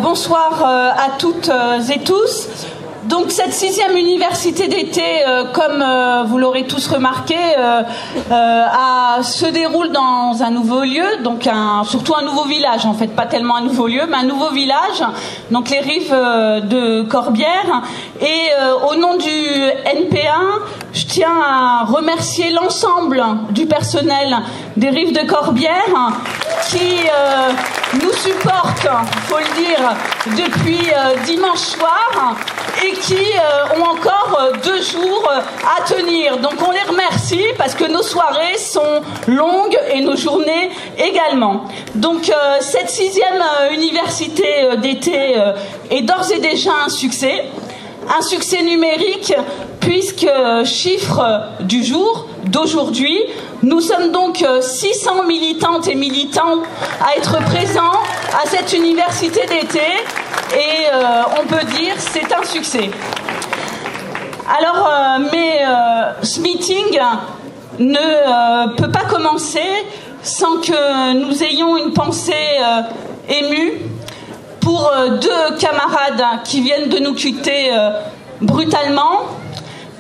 Bonsoir à toutes et tous. Donc cette 6e université d'été, comme vous l'aurez tous remarqué, se déroule dans un nouveau lieu, donc surtout un nouveau village, en fait, pas tellement un nouveau lieu, mais un nouveau village, donc les rives de Corbières. Et au nom du NPA, je tiens à remercier l'ensemble du personnel des rives de Corbières qui nous supportent, faut le dire, depuis dimanche soir et qui ont encore 2 jours à tenir. Donc on les remercie parce que nos soirées sont longues et nos journées également. Donc cette 6e université d'été est d'ores et déjà un succès numérique puisque chiffre du jour, d'aujourd'hui, nous sommes donc 600 militantes et militants à être présents à cette université d'été et on peut dire c'est un succès. Alors, mais ce meeting ne peut pas commencer sans que nous ayons une pensée émue pour 2 camarades qui viennent de nous quitter brutalement,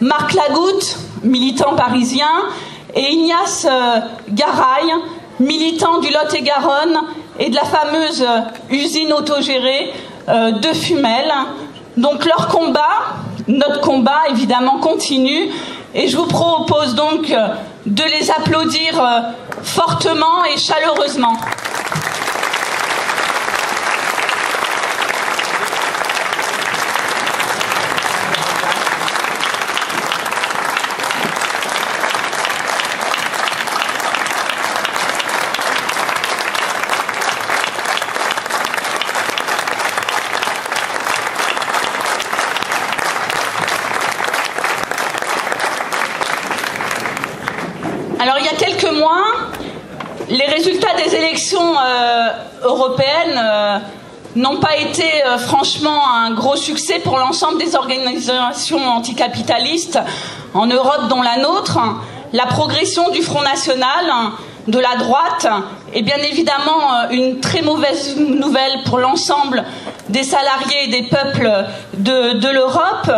Marc Lagoutte, militant parisien, et Ignace Garay, militant du Lot-et-Garonne et de la fameuse usine autogérée de Fumel. Donc leur combat, notre combat évidemment continue, et je vous propose donc de les applaudir fortement et chaleureusement. Alors il y a quelques mois, les résultats des élections européennes n'ont pas été franchement un gros succès pour l'ensemble des organisations anticapitalistes en Europe, dont la nôtre. La progression du Front National, de la droite, est bien évidemment une très mauvaise nouvelle pour l'ensemble des salariés et des peuples de l'Europe.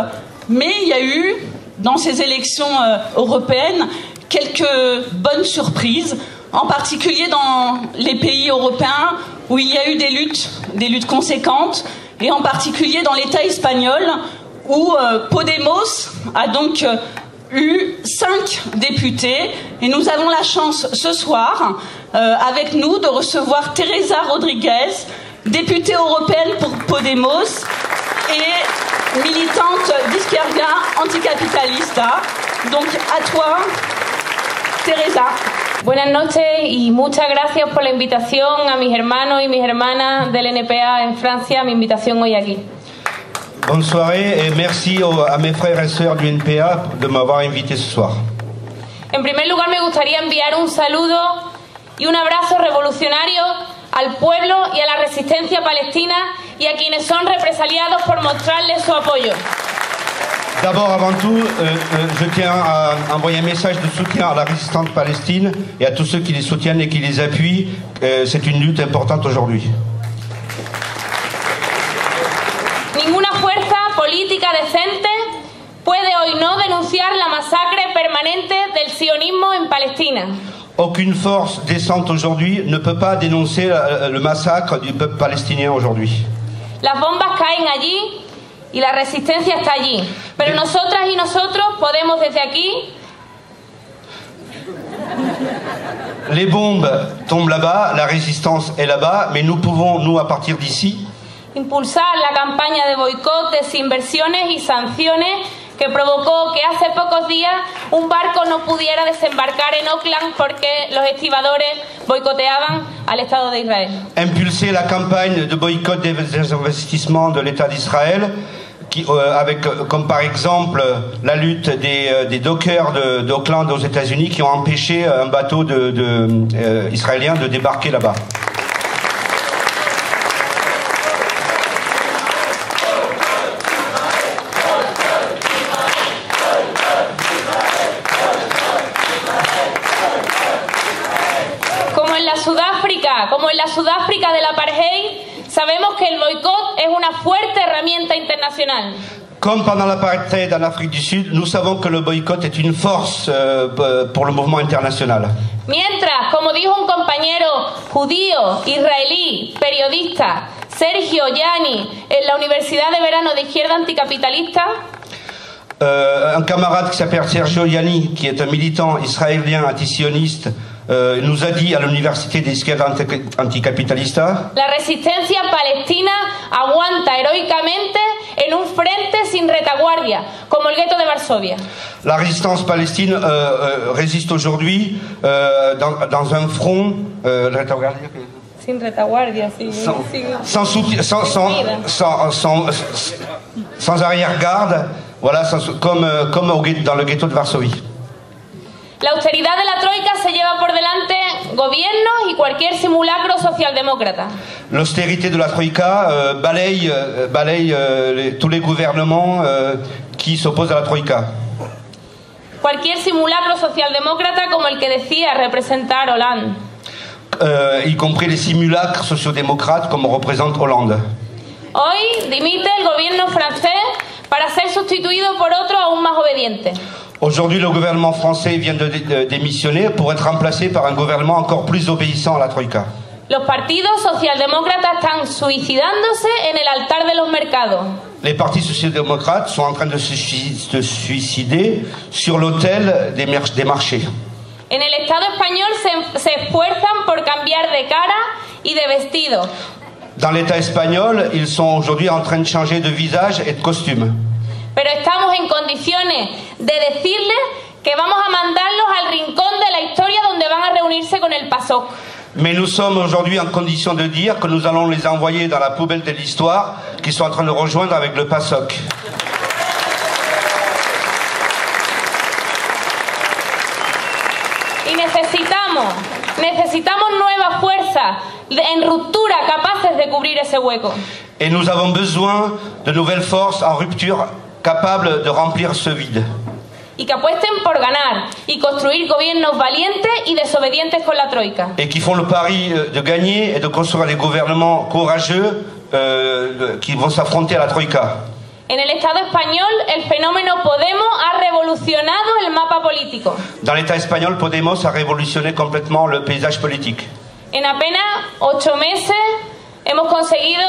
Mais il y a eu, dans ces élections européennes, quelques bonnes surprises, en particulier dans les pays européens où il y a eu des luttes conséquentes, et en particulier dans l'État espagnol où Podemos a donc eu 5 députés, et nous avons la chance ce soir avec nous de recevoir Teresa Rodriguez, députée européenne pour Podemos et militante d'Izquierda Anticapitalista. Donc à toi, Teresa. Buenas noches y muchas gracias por la invitación a mis hermanos y mis hermanas del NPA en Francia, mi invitación hoy aquí. Bonne soirée et merci à mes frères et sœurs du NPA de m'avoir invité ce soir. En primer lugar me gustaría enviar un saludo y un abrazo revolucionario al pueblo y a la resistencia palestina y a quienes son represaliados por mostrarles su apoyo. D'abord, avant tout, je tiens à envoyer un message de soutien à la résistance palestine et à tous ceux qui les soutiennent et qui les appuient. C'est une lutte importante aujourd'hui. Ninguna fuerza política decente puede hoy no denunciar la masacre permanente del sionismo en Palestina. Aucune force décente aujourd'hui ne peut pas dénoncer le massacre du peuple palestinien aujourd'hui. Las bombas caen allí y la resistencia está allí. Pero nosotras y nosotros podemos desde aquí... Les bombes tombent là-bas, la résistance est là-bas, mais nous pouvons, nous, à partir d'ici, impulsar la campaña de boicot, desinversiones y sanciones que provocó que hace pocos días un barco no pudiera desembarcar en Oakland porque los estibadores boicoteaban al Estado de Israël. Impulser la campagne de boycott des investissements de l'État d'Israël, avec comme par exemple la lutte des dockers d'Oakland aux États-Unis qui ont empêché un bateau israélien de débarquer là-bas. Como en la Sudáfrica del apartheid, sabemos que el boicot internacional. Comme pendant l'apartheid en Afrique du Sud, nous savons que le boycott est une force pour le mouvement international. Mientras, como dijo un compañero judío, israelí, periodista, Sergio Yanni, en la Universidad de Verano de Izquierda Anticapitalista, un camarade qui s'appelle Sergio Yanni, qui est un militant israélien antisioniste, nous a dit à l'Université de Izquierda Anticapitalista: la resistencia palestina aguanta heroicamente en un frente sin retaguardia, como el gueto de Varsovia. La résistance palestine résiste aujourd'hui dans un front Sin retaguardia, sí. sans arrière-garde, voilà, comme dans le ghetto de Varsovie. La austeridad de la troika se lleva por delante gobiernos y cualquier simulacro socialdemócrata. L'austérité de la troïka balaye tous les gouvernements qui s'opposent à la troïka. Cualquier simulacro socialdemócrata como el que decía representar Hollande. Y compris les simulacres sociodémocrates comme représente Hollande. Hoy dimite el gobierno francés para ser sustituido por otro aún más obediente. Aujourd'hui, le gouvernement français vient de démissionner pour être remplacé par un gouvernement encore plus obéissant à la troïka. Los partidos socialdemócratas están suicidándose en el altar de los mercados. Les partis sociodémocrates sont en train de se suicider sur l'autel des marchés. En el Estado español se esfuerzan por cambiar de cara y de vestido. Dans l'État espagnol, ils sont aujourd'hui en train de changer de visage et de costume. Pero estamos en condiciones de decirles que vamos a mandarlos al rincón de la historia donde van a reunirse con el PASOK. Mais nous sommes aujourd'hui en condition de dire que nous allons les envoyer dans la poubelle de l'histoire, qu'ils sont en train de rejoindre avec le PASOK. Y necesitamos nuevas fuerzas en ruptura capaces de cubrir ese hueco. Et nous avons besoin de nouvelles forces en rupture capables de remplir ce vide. Y que apuesten por ganar y construir gobiernos valientes y desobedientes con la troika. Et qui font le pari de gagner et de construire des gouvernements courageux qui vont s'affronter à la troïka. En el Estado español, el fenómeno Podemos ha revolucionado el mapa político. Dans l'État espagnol, Podemos a révolutionné complètement le paysage politique. En apenas 8 meses hemos conseguido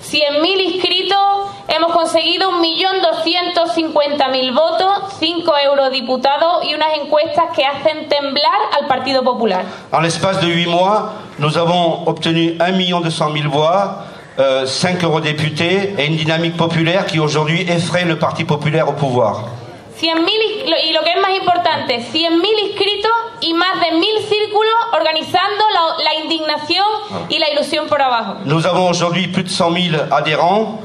100.000 inscritos, hemos conseguido 1.250.000 votos, 5 eurodiputados y unas encuestas que hacen temblar al Partido Popular. En l'espace de 8 mois, nous avons obtenu 1,2 million voix, 5 eurodéputés et une dynamique populaire qui aujourd'hui effraie le Parti populaire au pouvoir. 100.000, y lo que es más importante, 100.000 inscritos y más de 1.000 círculos organizando la indignación y la ilusión por abajo. Nous avons aujourd'hui plus de 100 000 adhérents,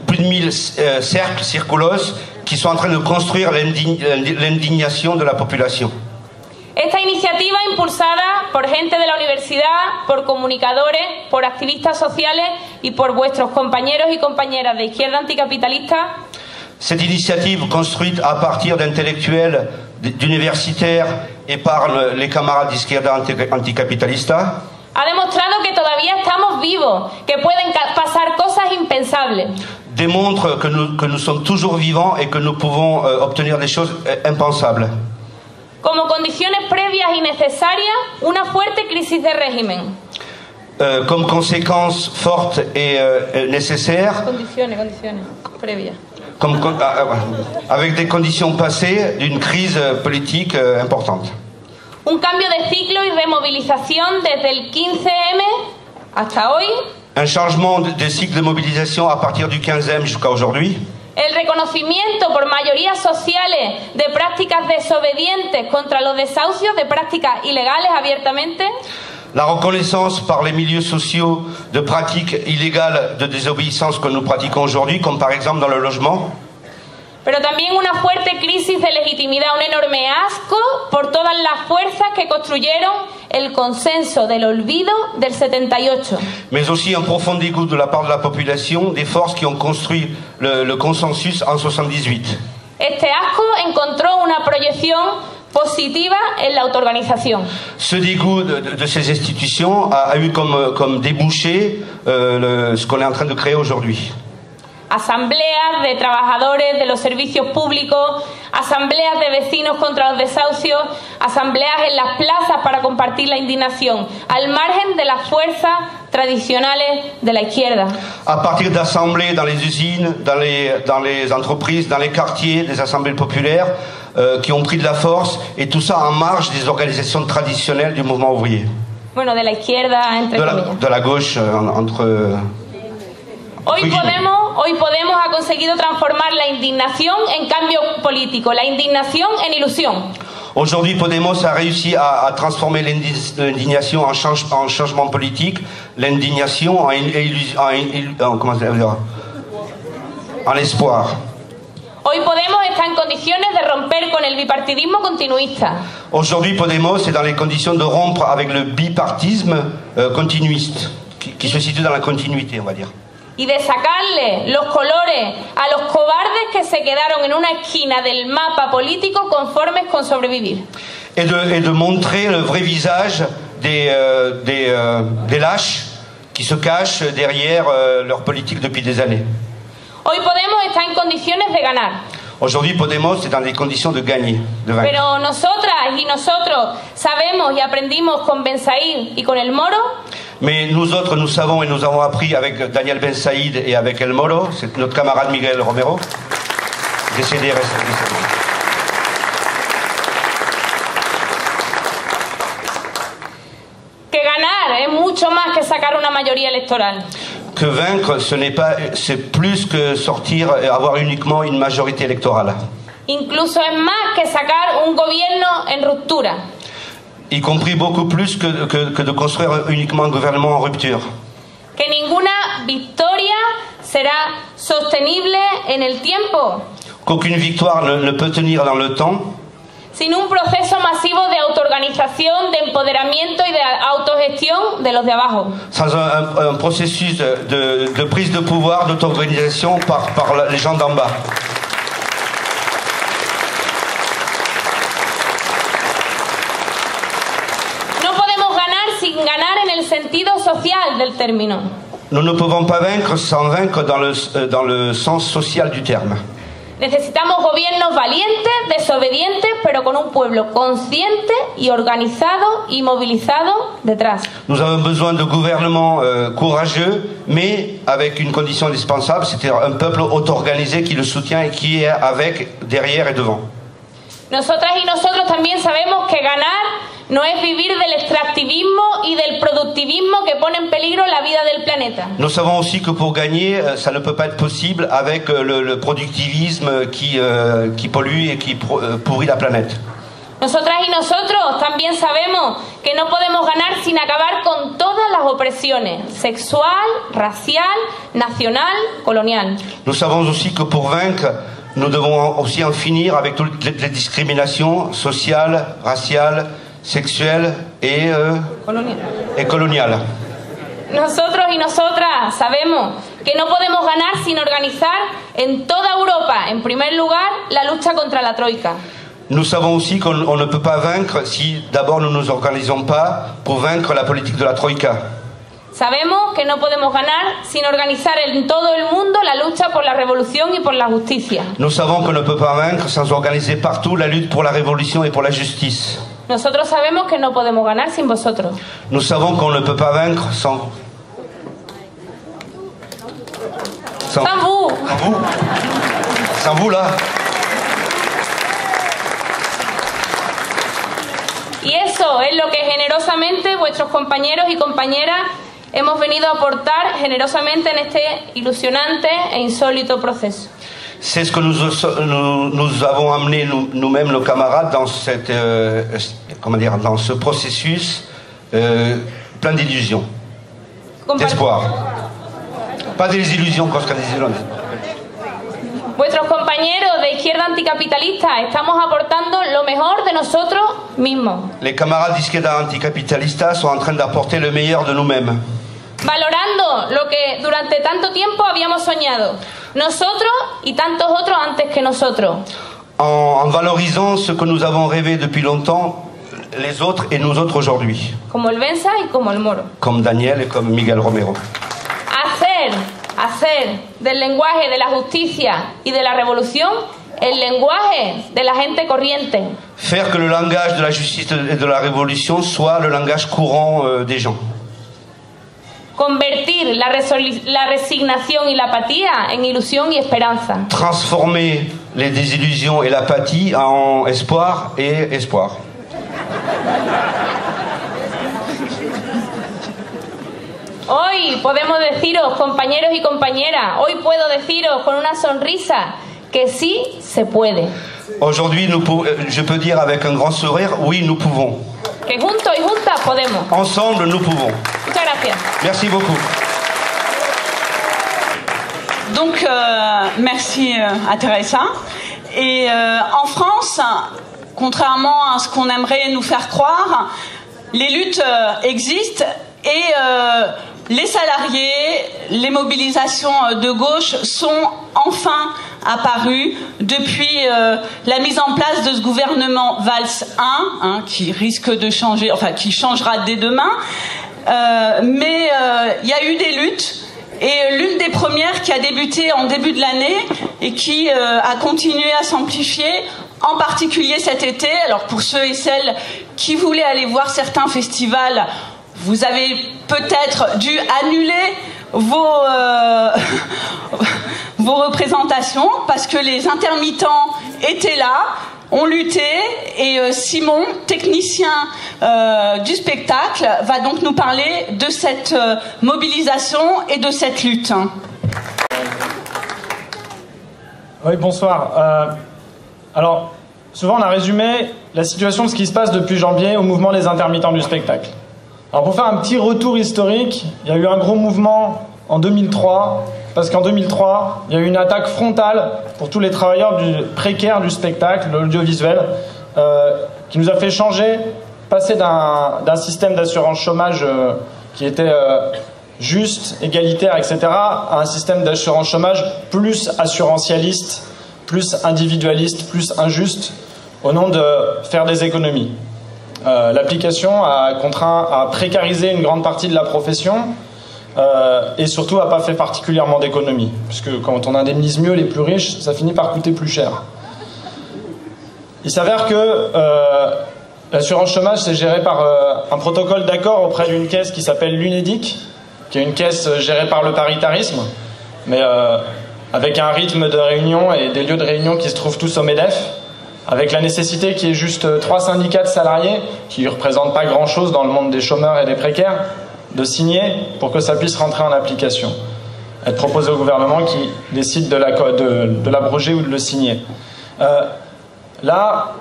plus de 1000 cercles, circulos, qui sont en train de construire l'indignation de la population. Esta iniciativa, impulsada por gente de la universidad, por comunicadores, por activistas sociales y por vuestros compañeros y compañeras de Izquierda Anticapitalista, cette initiative construite à partir d'intellectuels, d'universitaires et par les camarades d'Izquierda Anticapitalista ha demostrado que todavía estamos vivos, que pueden pasar cosas impensables. Démontre que nous sommes toujours vivants et que nous pouvons obtenir des choses impensables. Como condiciones previas y necesarias, una fuerte crisis de régimen. Comme conséquence forte et nécessaire. Condiciones previas. Avec des conditions passées d'une crise politique importante. Un cambio de ciclo y removilización desde el 15M hasta hoy. Un changement de cycle de mobilisation à partir du 15e jusqu'à aujourd'hui. El reconocimiento por mayorías sociales de prácticas desobedientes contra los desahucios, de prácticas ilegales abiertamente. La reconnaissance par les milieux sociaux de pratiques illégales de désobéissance que nous pratiquons aujourd'hui, comme par exemple dans le logement. Pero también una fuerte crisis de legitimidad, un enorme asco por todas las fuerzas que construyeron el consenso del olvido del 78. Mais aussi un profond dégoût de la part de la population des forces qui ont construit le consensus en 78. Este asco encontró una proyección positiva en la autoorganización. Ce dégoût de ces institutions a eu comme débouché ce qu'on est en train de créer aujourd'hui. asambleas de trabajadores de los servicios públicos, asambleas de vecinos contra los desahucios, asambleas en las plazas para compartir la indignación, al margen de las fuerzas tradicionales de la izquierda. À partir d'assemblées dans les usines, dans les entreprises, dans les quartiers, des assemblées populaires qui ont pris de la force, et tout ça en marge des organisations traditionnelles du mouvement ouvrier. Bueno, de la izquierda, entre comillas. De la gauche, entre... Hoy Podemos ha conseguido transformar la indignación en cambio político, la indignación en ilusión. Aujourd'hui, Podemos a réussi à transformer l'indignation en changement politique, l'indignation en espoir. Hoy Podemos está en condiciones de romper con el bipartidismo continuista. Aujourd'hui, Podemos est dans les conditions de rompre avec le bipartisme continuiste, qui se situe dans la continuité, on va dire. Y de sacarle los colores a los cobardes que se quedaron en una esquina del mapa político conformes con sobrevivir. Et de montrer le vrai visage des lâches qui se cachent derrière leur politique depuis des années. Hoy Podemos está en condiciones de ganar. Aujourd'hui, Podemos est dans des conditions de gagner, de vaincre. Pero nosotras y nosotros sabemos y aprendimos con Ben Said y con El Moro. Mais nous autres, nous savons et nous avons appris avec Daniel Ben Saïd et avec El Moro, c'est notre camarade Miguel Romero, décédé récemment. Que ganar es mucho más que sacar una mayoría electoral. Que vaincre, c'est plus que sortir et avoir uniquement une majorité électorale. Incluso es más que sacar un gobierno en ruptura. Y compris beaucoup plus que de construire uniquement un gouvernement en rupture. Que ninguna victoria será sostenible en el tiempo. Qu'aucune victoire ne peut tenir dans le temps. Sin un proceso masivo de autoorganización, de empoderamiento y de autogestión de los de abajo. Sans un processus de prise de pouvoir, d'auto-organisation par les gens d'en bas. Sin ganar en el sentido social del término. Nous ne pouvons pas vaincre sans vaincre dans le sens social du terme. Necesitamos gobiernos valientes, desobedientes, pero con un pueblo consciente y organizado y movilizado detrás. Nous avons besoin de gouvernements courageux, mais avec une condition indispensable, c'est-à-dire un peuple auto-organisé qui le soutient et qui est avec, derrière et devant. Nosotras y nosotros también sabemos que ganar no es vivir del extractivismo y del productivismo que pone en peligro la vida del planeta. Nous savons aussi que pour gagner, ça ne peut pas être possible avec le productivisme qui pollue et qui pourrit la planète. Nosotras y nosotros también sabemos que no podemos ganar sin acabar con todas las opresiones, sexual, racial, nacional, colonial. Nous savons aussi que pour vaincre, nous devons aussi en finir avec toutes les discriminations sociales, raciales, sexuelles et coloniales. Nosotros y nosotras sabemos que no podemos ganar sin organizar en toda Europa, en primer lugar, la lucha contra la troika. Nous savons aussi qu'on ne peut pas vaincre si d'abord nous ne nous organisons pas pour vaincre la politique de la troïka. Sabemos que no podemos ganar sin organizar en todo el mundo la lucha por la revolución y por la justicia. Nous savons qu'on ne peut pas vaincre sans organiser partout la lutte pour la révolution et pour la justice. Nosotros sabemos que no podemos ganar sin vosotros. Nous savons qu'on ne peut pas vaincre sans vous. Sans vous. Sans vous là. Y eso es lo que generosamente vuestros compañeros y compañeras hemos venido a aportar generosamente en este ilusionante e insólito proceso. C'est ce que nous avons amené nous-mêmes, nos camarades, dans dans ce processus plein d'illusions, d'espoir. Pas des illusions, parce qu'on des illusions. Vuestros compañeros de izquierda anticapitalista estamos aportando lo mejor de nosotros mismos. Les camarades d'izquierda anticapitalista sont en train d'apporter le meilleur de nous-mêmes. Valorando lo que durante tanto tiempo habíamos soñado, nosotros y tantos otros antes que nosotros. En valorisant ce que nous avons rêvé depuis longtemps, les autres et nous autres aujourd'hui. Como el Benza y como el Moro. Comme Daniel et comme Miguel Romero. Hacer hacer del lenguaje de la justicia y de la revolución el lenguaje de la gente corriente. Faire que le langage de la justice et de la révolution soit le langage courant des gens. Convertir la resignación y la apatía en ilusión y esperanza. Transformer les désillusions et l'apathie en espoir et espoir. Hoy podemos deciros, compañeros y compañeras, hoy puedo deciros con una sonrisa que sí se puede. Aujourd'hui, je peux dire avec un grand sourire, oui, nous pouvons. Que juntos y juntas podemos. Ensemble, nous pouvons. Muchas gracias. Merci beaucoup. Donc, merci à Teresa. Et en France, contrairement à ce qu'on aimerait nous faire croire, les luttes existent et les salariés, les mobilisations de gauche sont enfin apparues depuis la mise en place de ce gouvernement Valls 1, qui risque de changer, enfin qui changera dès demain. Mais il y a eu des luttes. Et l'une des premières qui a débuté en début de l'année et qui a continué à s'amplifier, en particulier cet été. Alors pour ceux et celles qui voulaient aller voir certains festivals, vous avez peut-être dû annuler vos représentations parce que les intermittents étaient là, ont lutté, et Simon, technicien du spectacle, va donc nous parler de cette mobilisation et de cette lutte. Oui, bonsoir. Alors, souvent on a résumé la situation de ce qui se passe depuis janvier au mouvement des intermittents du spectacle. Alors pour faire un petit retour historique, il y a eu un gros mouvement en 2003, parce qu'en 2003, il y a eu une attaque frontale pour tous les travailleurs précaires du spectacle, de l'audiovisuel, qui nous a fait changer, passer d'un système d'assurance chômage qui était juste, égalitaire, etc., à un système d'assurance chômage plus assurantialiste, plus individualiste, plus injuste, au nom de faire des économies. L'application a contraint à précariser une grande partie de la profession, et surtout n'a pas fait particulièrement d'économies, puisque quand on indemnise mieux les plus riches, ça finit par coûter plus cher. Il s'avère que l'assurance chômage, c'est géré par un protocole d'accord auprès d'une caisse qui s'appelle l'UNEDIC, qui est une caisse gérée par le paritarisme, mais avec un rythme de réunion et des lieux de réunion qui se trouvent tous au MEDEF, avec la nécessité qu'il y ait juste 3 syndicats de salariés, qui ne représentent pas grand-chose dans le monde des chômeurs et des précaires, de signer pour que ça puisse rentrer en application. Être proposé au gouvernement qui décide de l'abroger ou de le signer. Là,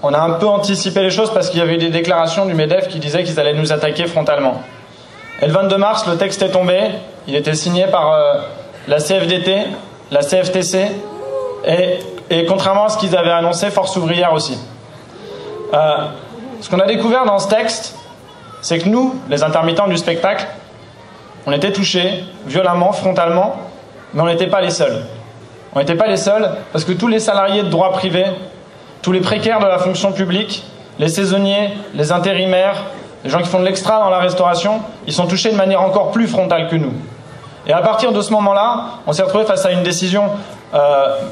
on a un peu anticipé les choses parce qu'il y avait eu des déclarations du MEDEF qui disaient qu'ils allaient nous attaquer frontalement. Et le 22 mars, le texte est tombé. Il était signé par la CFDT, la CFTC et contrairement à ce qu'ils avaient annoncé, Force ouvrière aussi. Ce qu'on a découvert dans ce texte, c'est que nous, les intermittents du spectacle, on était touchés violemment, frontalement, mais on n'était pas les seuls. On n'était pas les seuls parce que tous les salariés de droit privé, tous les précaires de la fonction publique, les saisonniers, les intérimaires, les gens qui font de l'extra dans la restauration, ils sont touchés de manière encore plus frontale que nous. Et à partir de ce moment-là, on s'est retrouvé face à une décision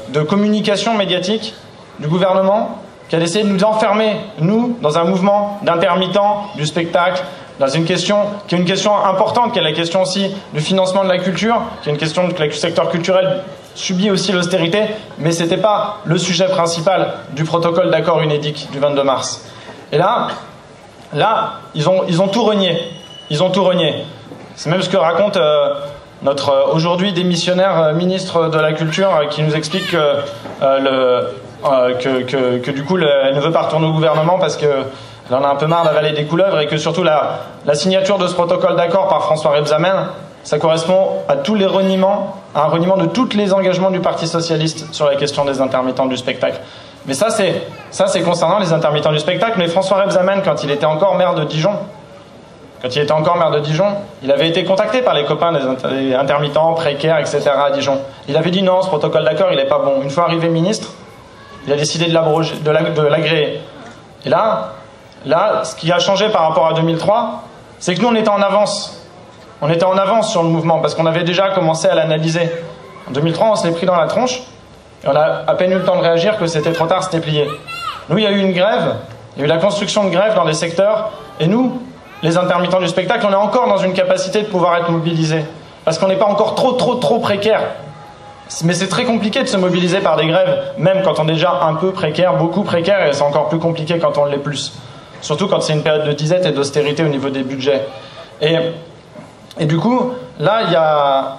de communication médiatique du gouvernement qui a décidé de nous enfermer, nous, dans un mouvement d'intermittents du spectacle, dans une question qui est une question importante, qui est la question aussi du financement de la culture, qui est une question que le secteur culturel subit aussi l'austérité, mais ce n'était pas le sujet principal du protocole d'accord UNEDIC du 22 mars. Et là ils ont tout renié. Ils ont tout renié. C'est même ce que raconte notre aujourd'hui démissionnaire ministre de la Culture qui nous explique que du coup elle ne veut pas retourner au gouvernement parce qu'elle en a un peu marre d'avaler des couleuvres et que surtout la signature de ce protocole d'accord par François Rebsamen, ça correspond à tous les reniements, à un reniement de tous les engagements du Parti Socialiste sur la question des intermittents du spectacle. Mais ça c'est concernant les intermittents du spectacle, mais François Rebsamen, quand il était encore maire de Dijon, il avait été contacté par les copains des intermittents, précaires, etc. à Dijon. Il avait dit non, ce protocole d'accord, il n'est pas bon. Une fois arrivé ministre, il a décidé de l'abroger, de l'agréer. Et là, ce qui a changé par rapport à 2003, c'est que nous, on était en avance. on était en avance sur le mouvement parce qu'on avait déjà commencé à l'analyser. En 2003, on se l'est pris dans la tronche et on a à peine eu le temps de réagir que c'était trop tard, c'était plié. Nous, il y a eu une grève, il y a eu la construction de grèves dans des secteurs et nous, les intermittents du spectacle, on est encore dans une capacité de pouvoir être mobilisés parce qu'on n'est pas encore trop précaire. Mais c'est très compliqué de se mobiliser par des grèves, même quand on est déjà un peu précaire, beaucoup précaire, et c'est encore plus compliqué quand on l'est plus. Surtout quand c'est une période de disette et d'austérité au niveau des budgets. Et du coup, là,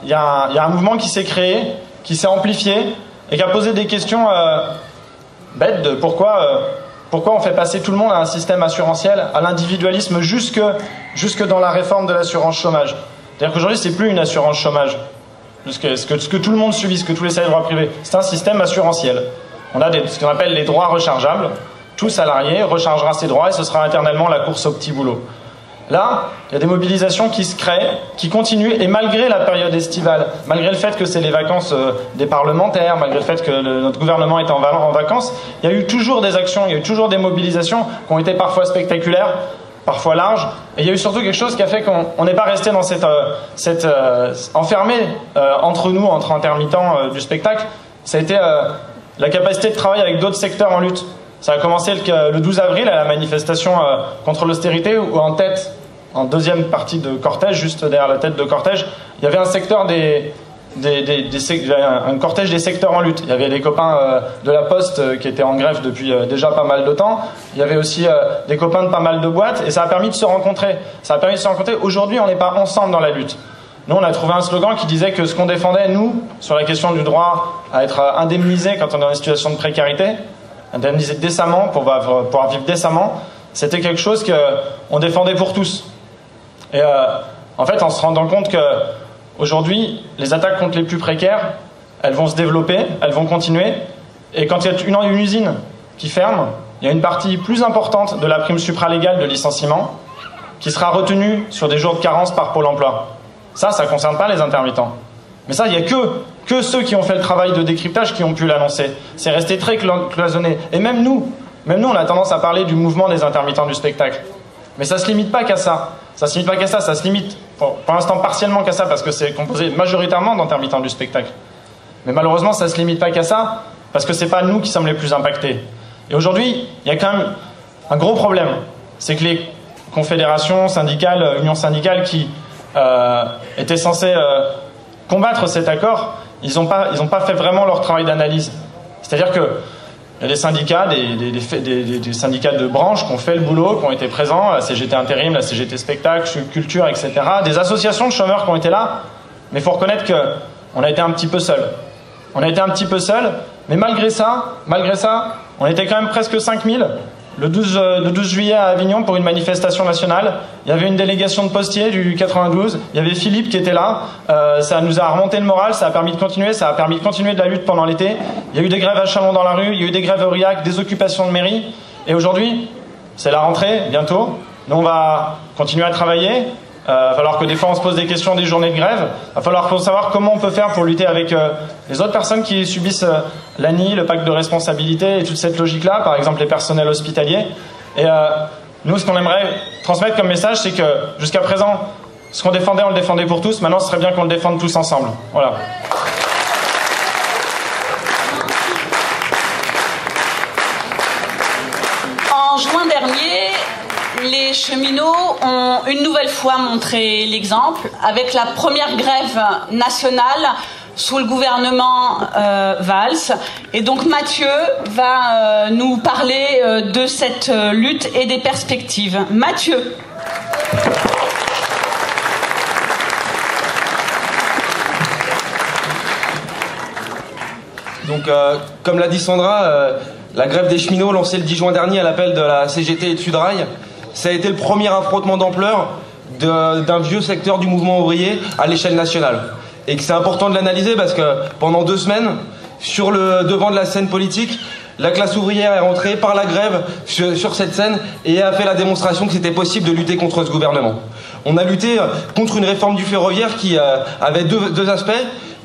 il y a un mouvement qui s'est créé, qui s'est amplifié, et qui a posé des questions bêtes de pourquoi on fait passer tout le monde à un système assurantiel, à l'individualisme, jusque dans la réforme de l'assurance chômage. C'est-à-dire qu'aujourd'hui, c'est plus une assurance chômage. Ce que tout le monde subit, ce que tous les salariés de droit privé, c'est un système assurantiel. On a ce qu'on appelle les droits rechargeables. Tout salarié rechargera ses droits et ce sera éternellement la course au petit boulot. Là, il y a des mobilisations qui se créent, qui continuent, et malgré la période estivale, malgré le fait que c'est les vacances des parlementaires, malgré le fait que notre gouvernement est en vacances, il y a eu toujours des actions, il y a eu toujours des mobilisations qui ont été parfois spectaculaires, parfois larges, et il y a eu surtout quelque chose qui a fait qu'on n'est pas resté dans enfermé entre nous, entre intermittents du spectacle. Ça a été la capacité de travailler avec d'autres secteurs en lutte. Ça a commencé le 12 avril à la manifestation contre l'austérité, où en deuxième partie de cortège, juste derrière la tête de cortège, il y avait un secteur un cortège des secteurs en lutte. Il y avait les copains de la Poste qui étaient en grève depuis déjà pas mal de temps. Il y avait aussi des copains de pas mal de boîtes, et ça a permis de se rencontrer. Aujourd'hui, on n'est pas ensemble dans la lutte. Nous, on a trouvé un slogan qui disait que ce qu'on défendait, nous, sur la question du droit à être indemnisé quand on est dans une situation de précarité, indemnisé décemment pour pouvoir vivre décemment, c'était quelque chose qu'on défendait pour tous. Et en fait, en se rendant compte qu'aujourd'hui, les attaques contre les plus précaires, elles vont se développer, elles vont continuer, et quand il y a une usine qui ferme, il y a une partie plus importante de la prime supralégale de licenciement qui sera retenue sur des jours de carence par Pôle emploi. Ça ne concerne pas les intermittents. Mais ça, il n'y a que ceux qui ont fait le travail de décryptage qui ont pu l'annoncer. C'est resté très cloisonné. Et même nous, on a tendance à parler du mouvement des intermittents du spectacle. Mais ça ne se limite pas qu'à ça. Ça se limite pour l'instant partiellement qu'à ça, parce que c'est composé majoritairement d'intermittents du spectacle. Mais malheureusement, ça ne se limite pas qu'à ça, parce que ce n'est pas nous qui sommes les plus impactés. Et aujourd'hui, il y a quand même un gros problème. C'est que les confédérations syndicales, unions syndicales qui étaient censées combattre cet accord, ils n'ont pas fait vraiment leur travail d'analyse. C'est-à-dire qu'il y a des syndicats, des syndicats de branches qui ont fait le boulot, qui ont été présents, la CGT Intérim, la CGT Spectacle, Culture, etc. Des associations de chômeurs qui ont été là, mais il faut reconnaître qu'on a été un petit peu seuls. On a été un petit peu seuls, mais malgré ça, on était quand même presque 5000. Le 12 juillet à Avignon pour une manifestation nationale, il y avait une délégation de postiers du 92, il y avait Philippe qui était là, ça nous a remonté le moral, ça a permis de continuer, de la lutte pendant l'été. Il y a eu des grèves à Chalon dans la rue, il y a eu des grèves à Aurillac, des occupations de mairie, et aujourd'hui, c'est la rentrée, bientôt, nous on va continuer à travailler. Il va falloir que des fois on se pose des questions des journées de grève. Il va falloir savoir comment on peut faire pour lutter avec les autres personnes qui subissent l'ANI, le pacte de responsabilité et toute cette logique-là, par exemple les personnels hospitaliers. Et nous, ce qu'on aimerait transmettre comme message, c'est que jusqu'à présent, ce qu'on défendait, on le défendait pour tous. Maintenant, ce serait bien qu'on le défende tous ensemble. Voilà. En juin dernier, les cheminots ont une nouvelle fois montré l'exemple avec la première grève nationale sous le gouvernement Valls. Et donc Mathieu va nous parler de cette lutte et des perspectives. Mathieu. Donc, comme l'a dit Sandra, la grève des cheminots lancée le 10 juin dernier à l'appel de la CGT et de Sudrail, ça a été le premier affrontement d'ampleur d'un vieux secteur du mouvement ouvrier à l'échelle nationale. Et que c'est important de l'analyser parce que pendant 2 semaines, sur le devant de la scène politique, la classe ouvrière est rentrée par la grève sur cette scène et a fait la démonstration que c'était possible de lutter contre ce gouvernement. On a lutté contre une réforme du ferroviaire qui avait deux aspects.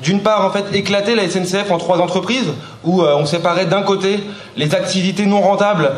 d'une part en fait éclater la SNCF en 3 entreprises où on séparait d'un côté les activités non rentables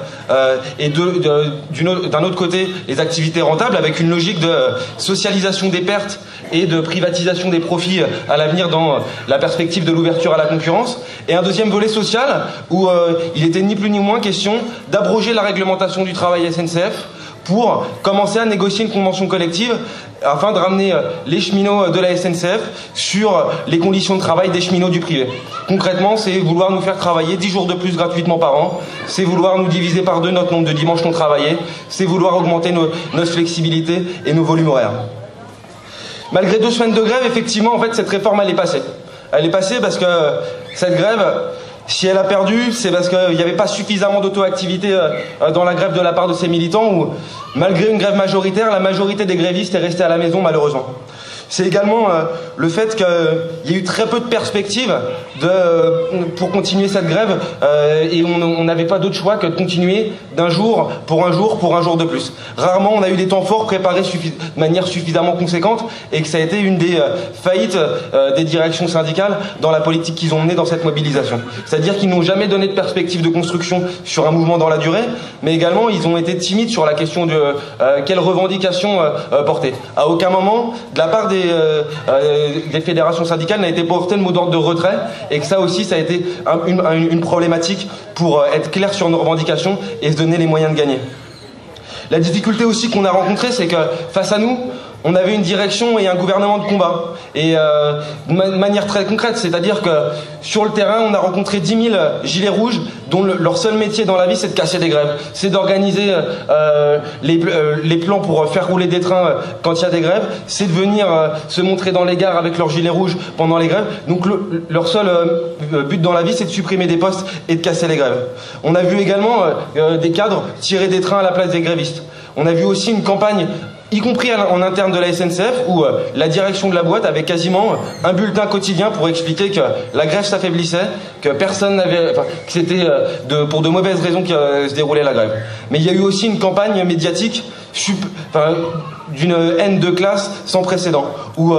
et d'un autre côté les activités rentables, avec une logique de socialisation des pertes et de privatisation des profits à l'avenir dans la perspective de l'ouverture à la concurrence, et un deuxième volet social où il était ni plus ni moins question d'abroger la réglementation du travail SNCF pour commencer à négocier une convention collective afin de ramener les cheminots de la SNCF sur les conditions de travail des cheminots du privé. Concrètement, c'est vouloir nous faire travailler 10 jours de plus gratuitement par an, c'est vouloir nous diviser par 2 notre nombre de dimanches non travaillés, c'est vouloir augmenter notre flexibilité et nos volumes horaires. Malgré 2 semaines de grève, effectivement, en fait, cette réforme, elle est passée. Elle est passée parce que cette grève, si elle a perdu, c'est parce qu'il n'y avait pas suffisamment d'auto-activité dans la grève de la part de ces militants, où, malgré une grève majoritaire, la majorité des grévistes est restée à la maison, malheureusement. C'est également le fait qu'il y a eu très peu de perspectives pour continuer cette grève et on n'avait pas d'autre choix que de continuer d'un jour pour un jour de plus. Rarement on a eu des temps forts préparés de manière suffisamment conséquente et que ça a été une des faillites des directions syndicales dans la politique qu'ils ont menée dans cette mobilisation. C'est-à-dire qu'ils n'ont jamais donné de perspective de construction sur un mouvement dans la durée, mais également ils ont été timides sur la question de quelles revendications porter. À aucun moment, de la part des fédérations syndicales, n'a été porté le mot d'ordre de retrait, et que ça aussi, ça a été une problématique pour être clair sur nos revendications et se donner les moyens de gagner. La difficulté aussi qu'on a rencontrée, c'est que face à nous, on avait une direction et un gouvernement de combat. Et de manière très concrète, c'est-à-dire que sur le terrain, on a rencontré 10 000 gilets rouges dont leur seul métier dans la vie, c'est de casser des grèves. C'est d'organiser les plans pour faire rouler des trains quand il y a des grèves. C'est de venir se montrer dans les gares avec leurs gilets rouges pendant les grèves. Donc leur seul but dans la vie, c'est de supprimer des postes et de casser les grèves. On a vu également des cadres tirer des trains à la place des grévistes. On a vu aussi une campagne, y compris en interne de la SNCF, où la direction de la boîte avait quasiment un bulletin quotidien pour expliquer que la grève s'affaiblissait, que personne n'avait, que c'était pour de mauvaises raisons que se déroulait la grève. Mais il y a eu aussi une campagne médiatique d'une haine de classe sans précédent, où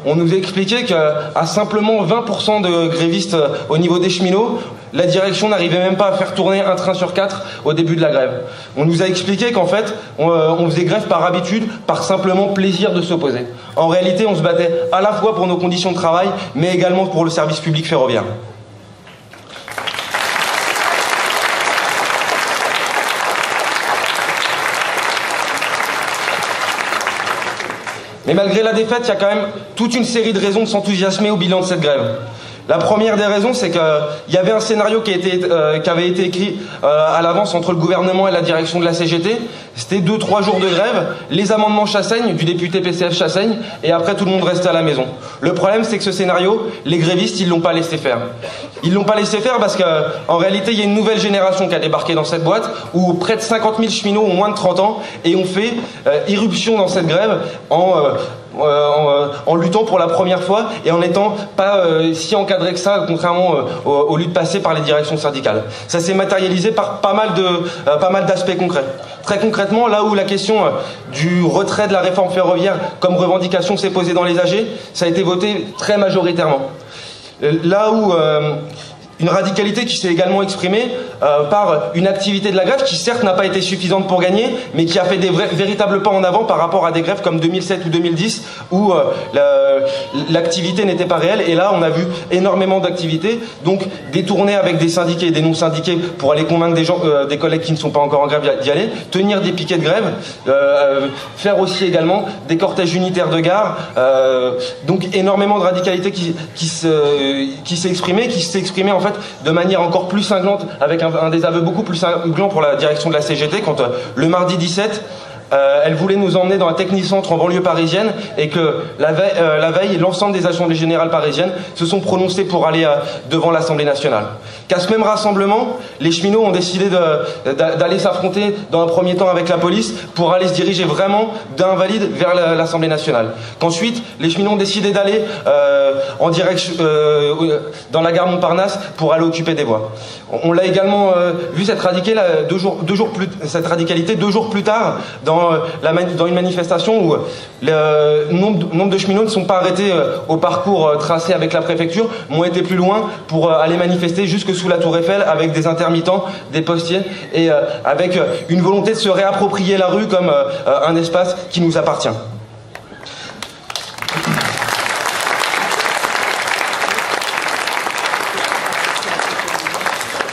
on nous a expliqué qu'à simplement 20% de grévistes au niveau des cheminots, la direction n'arrivait même pas à faire tourner un train sur 4 au début de la grève. On nous a expliqué qu'en fait, on faisait grève par habitude, par simplement plaisir de s'opposer. En réalité, on se battait à la fois pour nos conditions de travail, mais également pour le service public ferroviaire. Mais malgré la défaite, il y a quand même toute une série de raisons de s'enthousiasmer au bilan de cette grève. La première des raisons, c'est qu'il y avait un scénario qui avait été écrit à l'avance entre le gouvernement et la direction de la CGT. C'était 2-3 jours de grève, les amendements Chassaigne, du député PCF Chassaigne, et après tout le monde restait à la maison. Le problème, c'est que ce scénario, les grévistes, ils l'ont pas laissé faire. Ils l'ont pas laissé faire parce qu'en réalité, il y a une nouvelle génération qui a débarqué dans cette boîte, où près de 50 000 cheminots ont moins de 30 ans et ont fait irruption dans cette grève en luttant pour la première fois et en n'étant pas si encadré que ça, contrairement aux luttes passées par les directions syndicales. Ça s'est matérialisé par pas mal d'aspects concrets. Très concrètement, là où la question du retrait de la réforme ferroviaire comme revendication s'est posée dans les AG, ça a été voté très majoritairement. Là où une radicalité qui s'est également exprimée par une activité de la grève qui certes n'a pas été suffisante pour gagner, mais qui a fait des véritables pas en avant par rapport à des grèves comme 2007 ou 2010 où l'activité n'était pas réelle. Et là on a vu énormément d'activités, donc des tournées avec des syndiqués et des non syndiqués pour aller convaincre des gens, des collègues qui ne sont pas encore en grève d'y aller, tenir des piquets de grève, faire aussi également des cortèges unitaires de gare, donc énormément de radicalité qui s'est exprimée en fait de manière encore plus cinglante, avec un désaveu beaucoup plus cinglant pour la direction de la CGT quand le mardi 17 elle voulait nous emmener dans un technicentre en banlieue parisienne et que la veille, l'ensemble des assemblées générales parisiennes se sont prononcées pour aller devant l'Assemblée nationale. Qu'à ce même rassemblement, les cheminots ont décidé d'aller s'affronter dans un premier temps avec la police pour aller se diriger vraiment d'Invalide vers l'Assemblée nationale. Qu'ensuite, les cheminots ont décidé d'aller en direction dans la gare Montparnasse pour aller occuper des voies. On l'a également vu cette radicalité 2 jours plus tard dans dans une manifestation où le nombre de cheminots ne sont pas arrêtés au parcours tracé avec la préfecture, mais ont été plus loin pour aller manifester jusque sous la Tour Eiffel avec des intermittents, des postiers et avec une volonté de se réapproprier la rue comme un espace qui nous appartient.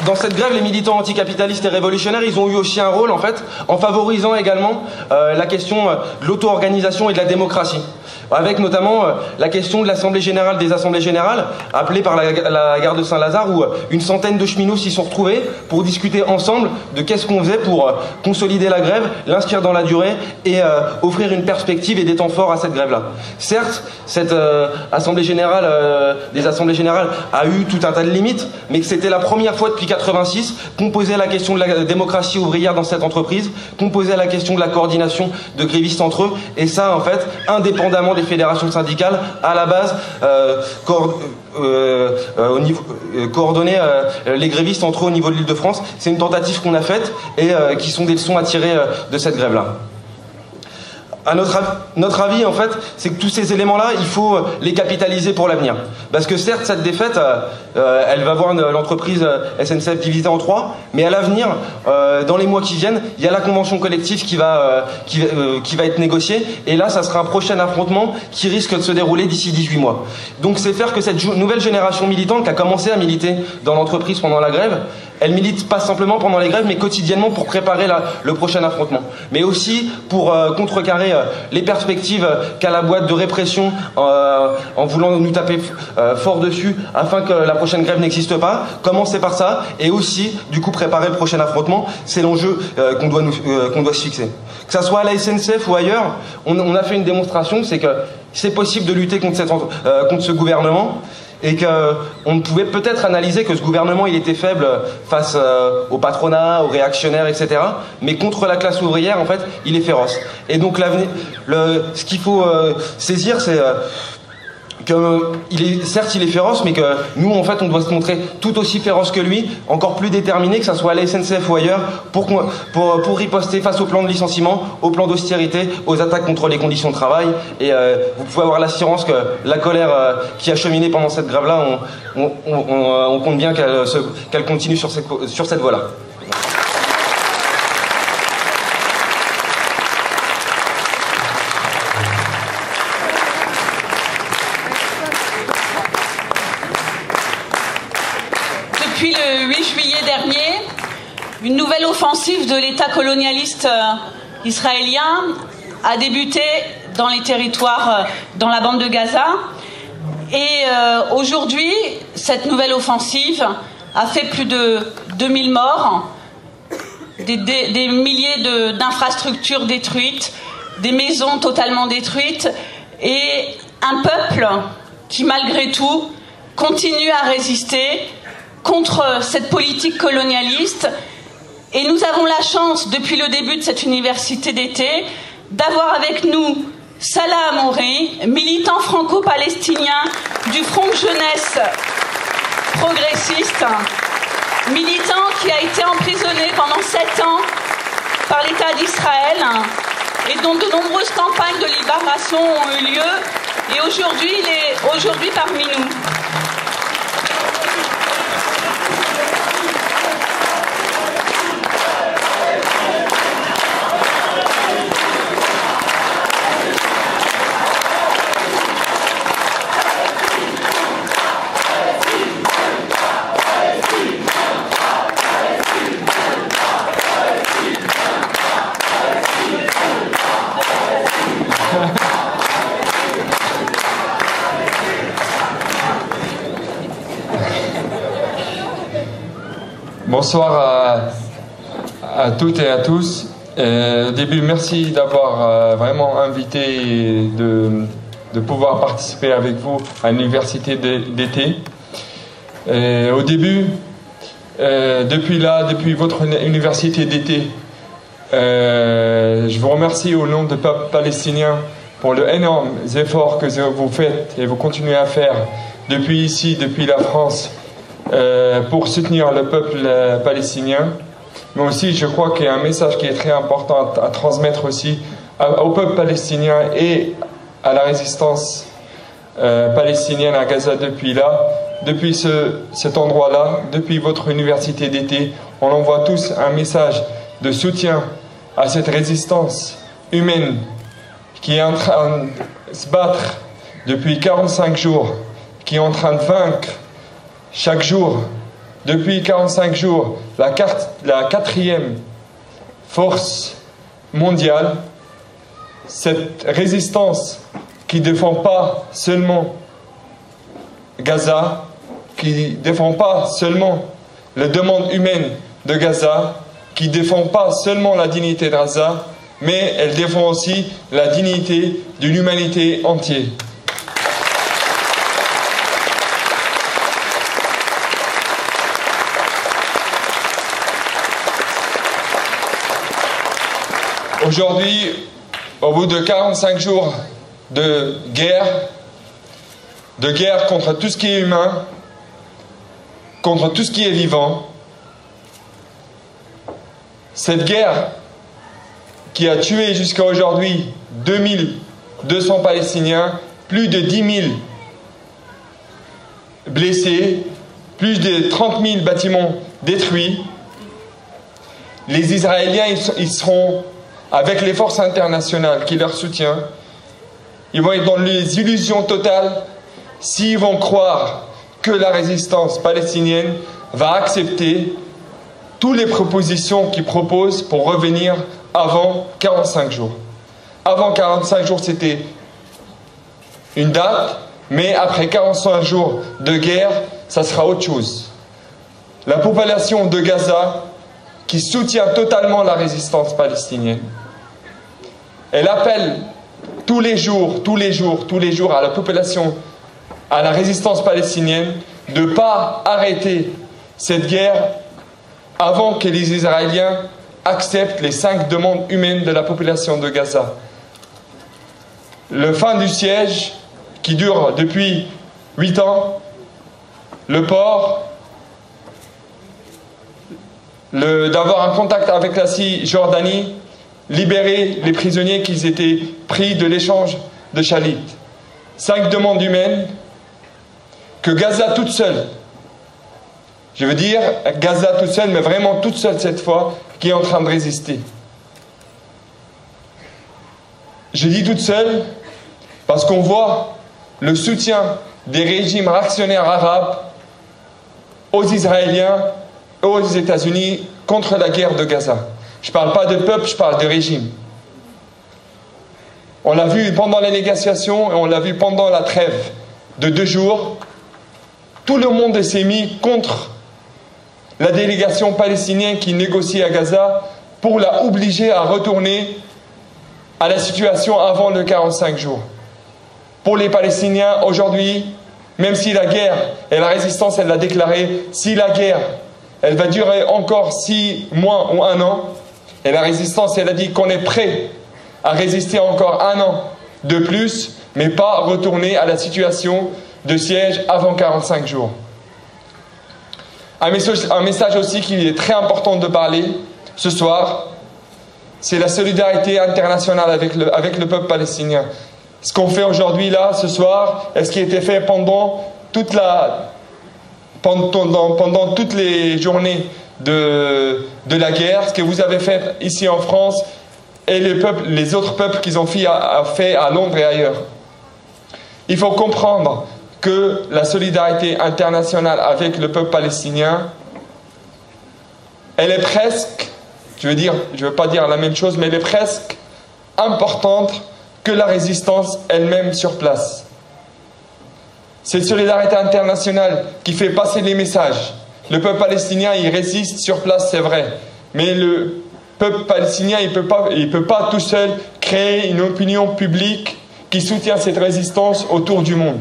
Dans cette grève, les militants anticapitalistes et révolutionnaires, ils ont eu aussi un rôle, en fait, en favorisant également la question de l'auto-organisation et de la démocratie. Avec notamment la question de l'Assemblée Générale des Assemblées Générales, appelée par la gare de Saint-Lazare, où une centaine de cheminots s'y sont retrouvés pour discuter ensemble de qu'est-ce qu'on faisait pour consolider la grève, l'inscrire dans la durée et offrir une perspective et des temps forts à cette grève-là. Certes, cette Assemblée Générale des Assemblées Générales a eu tout un tas de limites, mais que c'était la première fois depuis 86 qu'on posait la question de la démocratie ouvrière dans cette entreprise, qu'on posait la question de la coordination de grévistes entre eux, et ça, en fait, indépendamment des fédérations syndicales, à la base, coordonner les grévistes entre eux au niveau de l'Île-de-France. C'est une tentative qu'on a faite et qui sont des leçons à tirer de cette grève-là. À notre avis, en fait, c'est que tous ces éléments-là, il faut les capitaliser pour l'avenir. Parce que certes, cette défaite, elle va voir l'entreprise SNCF divisée en 3, mais à l'avenir, dans les mois qui viennent, il y a la convention collective qui va être négociée, et là, ça sera un prochain affrontement qui risque de se dérouler d'ici 18 mois. Donc c'est faire que cette nouvelle génération militante qui a commencé à militer dans l'entreprise pendant la grève, elle milite pas simplement pendant les grèves, mais quotidiennement pour préparer le prochain affrontement. Mais aussi pour contrecarrer les perspectives qu'a la boîte de répression en voulant nous taper fort dessus afin que la prochaine grève n'existe pas. Commencer par ça et aussi, du coup, préparer le prochain affrontement. C'est l'enjeu qu'on doit se fixer. Que ça soit à la SNCF ou ailleurs, on a fait une démonstration, c'est que c'est possible de lutter contre ce gouvernement. Et qu'on pouvait peut-être analyser que ce gouvernement il était faible face au patronat, aux réactionnaires, etc. Mais contre la classe ouvrière, en fait, il est féroce. Et donc ce qu'il faut saisir, c'est que certes il est féroce, mais que nous, en fait, on doit se montrer tout aussi féroce que lui, encore plus déterminé, que ça soit à la SNCF ou ailleurs, pour riposter face au plan de licenciement, au plan d'austérité, aux attaques contre les conditions de travail. Et vous pouvez avoir l'assurance que la colère qui a cheminé pendant cette grève-là, on compte bien qu'elle continue sur cette voie-là. Depuis le 8 juillet dernier, une nouvelle offensive de l'État colonialiste israélien a débuté dans les territoires, dans la bande de Gaza. Et aujourd'hui, cette nouvelle offensive a fait plus de 2000 morts, des milliers d'infrastructures détruites, des maisons totalement détruites, et un peuple qui, malgré tout, continue à résister contre cette politique colonialiste. Et nous avons la chance, depuis le début de cette université d'été, d'avoir avec nous Salah Hamouri, militant franco-palestinien du Front de jeunesse progressiste, militant qui a été emprisonné pendant 7 ans par l'État d'Israël et dont de nombreuses campagnes de libération ont eu lieu. Et aujourd'hui, il est aujourd'hui parmi nous. Bonsoir à toutes et à tous. Au début, merci d'avoir vraiment invité de pouvoir participer avec vous à l'université d'été. Au début, depuis votre université d'été, je vous remercie au nom du peuple palestinien pour le énorme effort que vous faites et vous continuez à faire depuis ici, depuis la France, pour soutenir le peuple palestinien. mais aussi je crois qu'il y a un message qui est très important à transmettre aussi au peuple palestinien et à la résistance palestinienne à Gaza depuis cet endroit-là, depuis votre université d'été. On envoie tous un message de soutien à cette résistance humaine qui est en train de se battre depuis 45 jours, qui est en train de vaincre chaque jour, depuis 45 jours, la 4e force mondiale, cette résistance qui ne défend pas seulement Gaza, qui ne défend pas seulement la demande humaine de Gaza, qui ne défend pas seulement la dignité de Gaza, mais elle défend aussi la dignité de l'humanité entière. Aujourd'hui, au bout de 45 jours de guerre contre tout ce qui est humain, contre tout ce qui est vivant, cette guerre qui a tué jusqu'à aujourd'hui 2200 Palestiniens, plus de 10 000 blessés, plus de 30 000 bâtiments détruits, les Israéliens, ils seront avec les forces internationales qui leur soutiennent, ils vont être dans les illusions totales s'ils vont croire que la résistance palestinienne va accepter toutes les propositions qu'ils proposent pour revenir avant 45 jours. Avant 45 jours, c'était une date, mais après 45 jours de guerre, ça sera autre chose. La population de Gaza, qui soutient totalement la résistance palestinienne, elle appelle tous les jours à la population, à la résistance palestinienne, de ne pas arrêter cette guerre avant que les Israéliens acceptent les 5 demandes humaines de la population de Gaza. Le fin du siège, qui dure depuis 8 ans, le port, d'avoir un contact avec la Cisjordanie, libérer les prisonniers qui étaient pris de l'échange de Chalit. 5 demandes humaines que Gaza toute seule, je veux dire Gaza toute seule, mais vraiment toute seule cette fois, qui est en train de résister. Je dis toute seule parce qu'on voit le soutien des régimes réactionnaires arabes aux Israéliens et aux États-Unis contre la guerre de Gaza. Je ne parle pas de peuple, je parle de régime. On l'a vu pendant les négociations et on l'a vu pendant la trêve de 2 jours. Tout le monde s'est mis contre la délégation palestinienne qui négocie à Gaza pour la obliger à retourner à la situation avant le 45 jours. Pour les Palestiniens, aujourd'hui, même si la guerre et la résistance, elle l'a déclaré, si la guerre, elle va durer encore 6 mois ou 1 an, et la résistance, elle a dit qu'on est prêt à résister encore 1 an de plus, mais pas retourner à la situation de siège avant 45 jours. Un message aussi qui est très important de parler ce soir, c'est la solidarité internationale avec le peuple palestinien. Ce qu'on fait aujourd'hui là, ce soir, est ce qui a été fait pendant toutes les journées de la guerre, ce que vous avez fait ici en France et les autres peuples qu'ils ont fait à Londres et ailleurs. Il faut comprendre que la solidarité internationale avec le peuple palestinien, elle est presque, je ne veux pas dire la même chose, mais elle est presque importante que la résistance elle-même sur place. C'est la solidarité internationale qui fait passer les messages. Le peuple palestinien, il résiste sur place, c'est vrai. Mais le peuple palestinien, il peut pas tout seul créer une opinion publique qui soutient cette résistance autour du monde.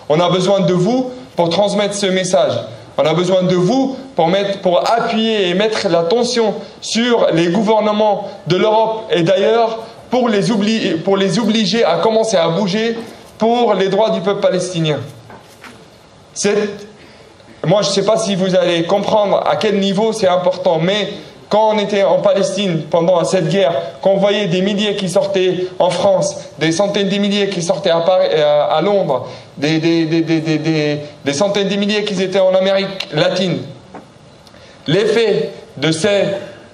On a besoin de vous pour transmettre ce message. On a besoin de vous pour appuyer et mettre l'attention sur les gouvernements de l'Europe et d'ailleurs pour les obliger à commencer à bouger pour les droits du peuple palestinien. Moi, je ne sais pas si vous allez comprendre à quel niveau c'est important, mais quand on était en Palestine pendant cette guerre, qu'on voyait des milliers qui sortaient en France, des centaines de milliers qui sortaient à Paris, à Londres, des centaines de milliers qui étaient en Amérique latine, l'effet de ces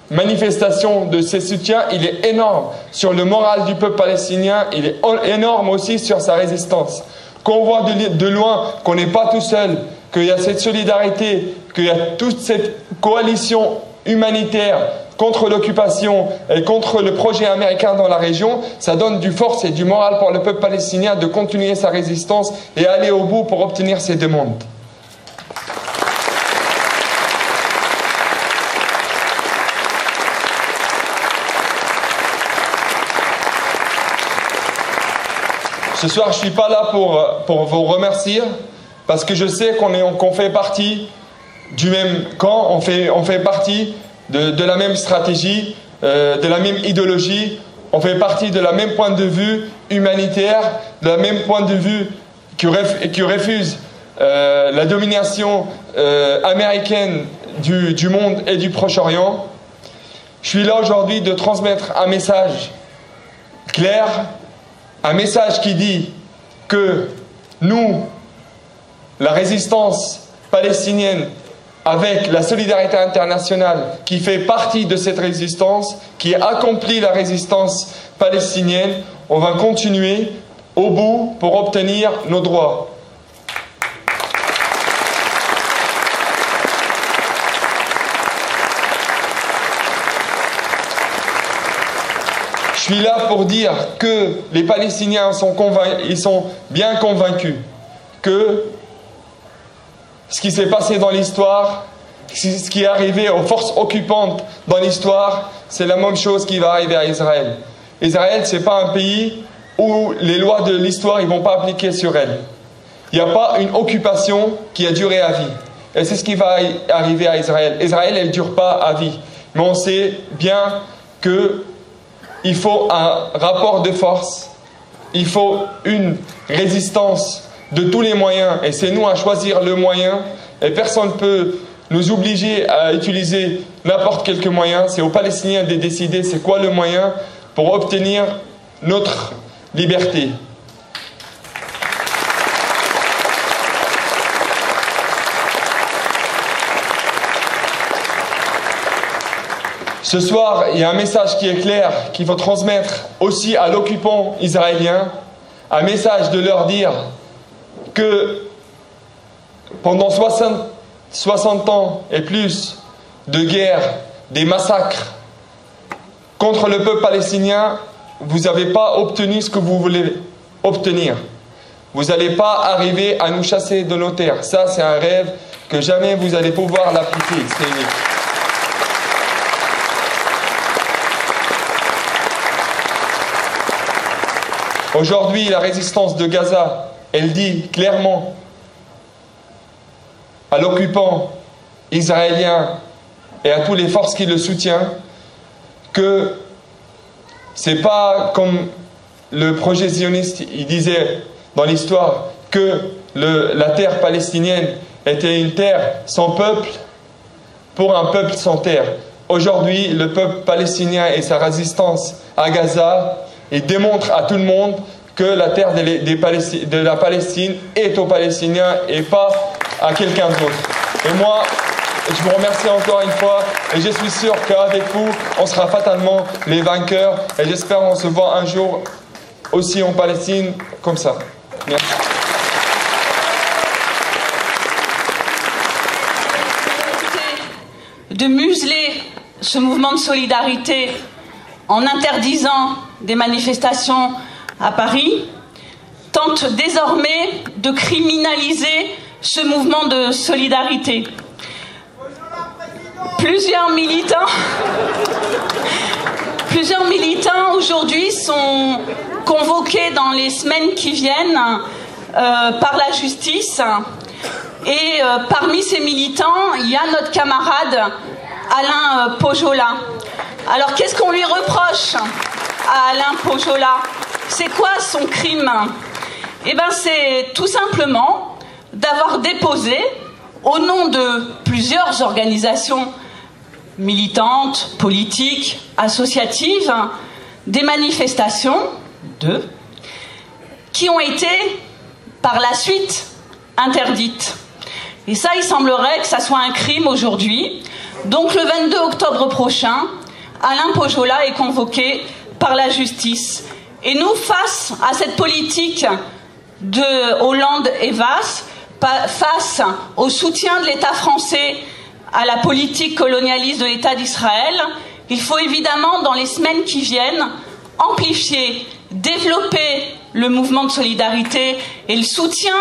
manifestations, de ces soutiens, il est énorme sur le moral du peuple palestinien, il est énorme aussi sur sa résistance. Qu'on voit de loin qu'on n'est pas tout seul, qu'il y a cette solidarité, qu'il y a toute cette coalition humanitaire contre l'occupation et contre le projet américain dans la région, ça donne du force et du moral pour le peuple palestinien de continuer sa résistance et aller au bout pour obtenir ses demandes. Ce soir, je ne suis pas là pour vous remercier, parce que je sais qu'on fait partie du même camp, on fait partie de la même stratégie, de la même idéologie, on fait partie de la même point de vue humanitaire, de la même point de vue qui refuse la domination américaine du monde et du Proche-Orient. Je suis là aujourd'hui de transmettre un message clair, un message qui dit que nous, la résistance palestinienne, avec la solidarité internationale qui fait partie de cette résistance, qui accomplit la résistance palestinienne, on va continuer au bout pour obtenir nos droits. Je suis là pour dire que les Palestiniens sont bien convaincus que ce qui s'est passé dans l'histoire, ce qui est arrivé aux forces occupantes dans l'histoire, c'est la même chose qui va arriver à Israël. Israël, ce n'est pas un pays où les lois de l'histoire ne vont pas appliquer sur elle. Il n'y a pas une occupation qui a duré à vie. Et c'est ce qui va arriver à Israël. Israël, elle ne dure pas à vie. Mais on sait bien qu'il faut un rapport de force, il faut une résistance de tous les moyens, et c'est nous à choisir le moyen, et personne ne peut nous obliger à utiliser n'importe quel moyen. C'est aux Palestiniens de décider c'est quoi le moyen pour obtenir notre liberté. Ce soir, il y a un message qui est clair, qu'il faut transmettre aussi à l'occupant israélien, un message de leur dire que pendant 60 ans et plus de guerre, des massacres contre le peuple palestinien, vous n'avez pas obtenu ce que vous voulez obtenir. Vous n'allez pas arriver à nous chasser de nos terres. Ça, c'est un rêve que jamais vous allez pouvoir l'appliquer. C'est unique. Aujourd'hui, la résistance de Gaza, elle dit clairement à l'occupant israélien et à toutes les forces qui le soutiennent que c'est pas comme le projet zioniste, il disait dans l'histoire que la terre palestinienne était une terre sans peuple pour un peuple sans terre. Aujourd'hui, le peuple palestinien et sa résistance à Gaza, il démontre à tout le monde que la terre de la Palestine est aux Palestiniens et pas à quelqu'un d'autre. Et moi, je vous remercie encore une fois et je suis sûr qu'avec vous, on sera fatalement les vainqueurs et j'espère qu'on se voit un jour aussi en Palestine comme ça. Merci. De museler ce mouvement de solidarité en interdisant des manifestations à Paris, tente désormais de criminaliser ce mouvement de solidarité. Plusieurs militants aujourd'hui sont convoqués dans les semaines qui viennent par la justice. Et parmi ces militants, il y a notre camarade Alain Pojola. Alors qu'est-ce qu'on lui reproche à Alain Pojola? C'est quoi son crime? Eh bien c'est tout simplement d'avoir déposé, au nom de plusieurs organisations militantes, politiques, associatives, des manifestations, 2, qui ont été par la suite interdites. Et ça, il semblerait que ça soit un crime aujourd'hui. Donc le 22 octobre prochain, Alain Pojola est convoqué par la justice. Et nous, face à cette politique de Hollande et Valls, face au soutien de l'État français à la politique colonialiste de l'État d'Israël, il faut évidemment, dans les semaines qui viennent, amplifier, développer le mouvement de solidarité et le soutien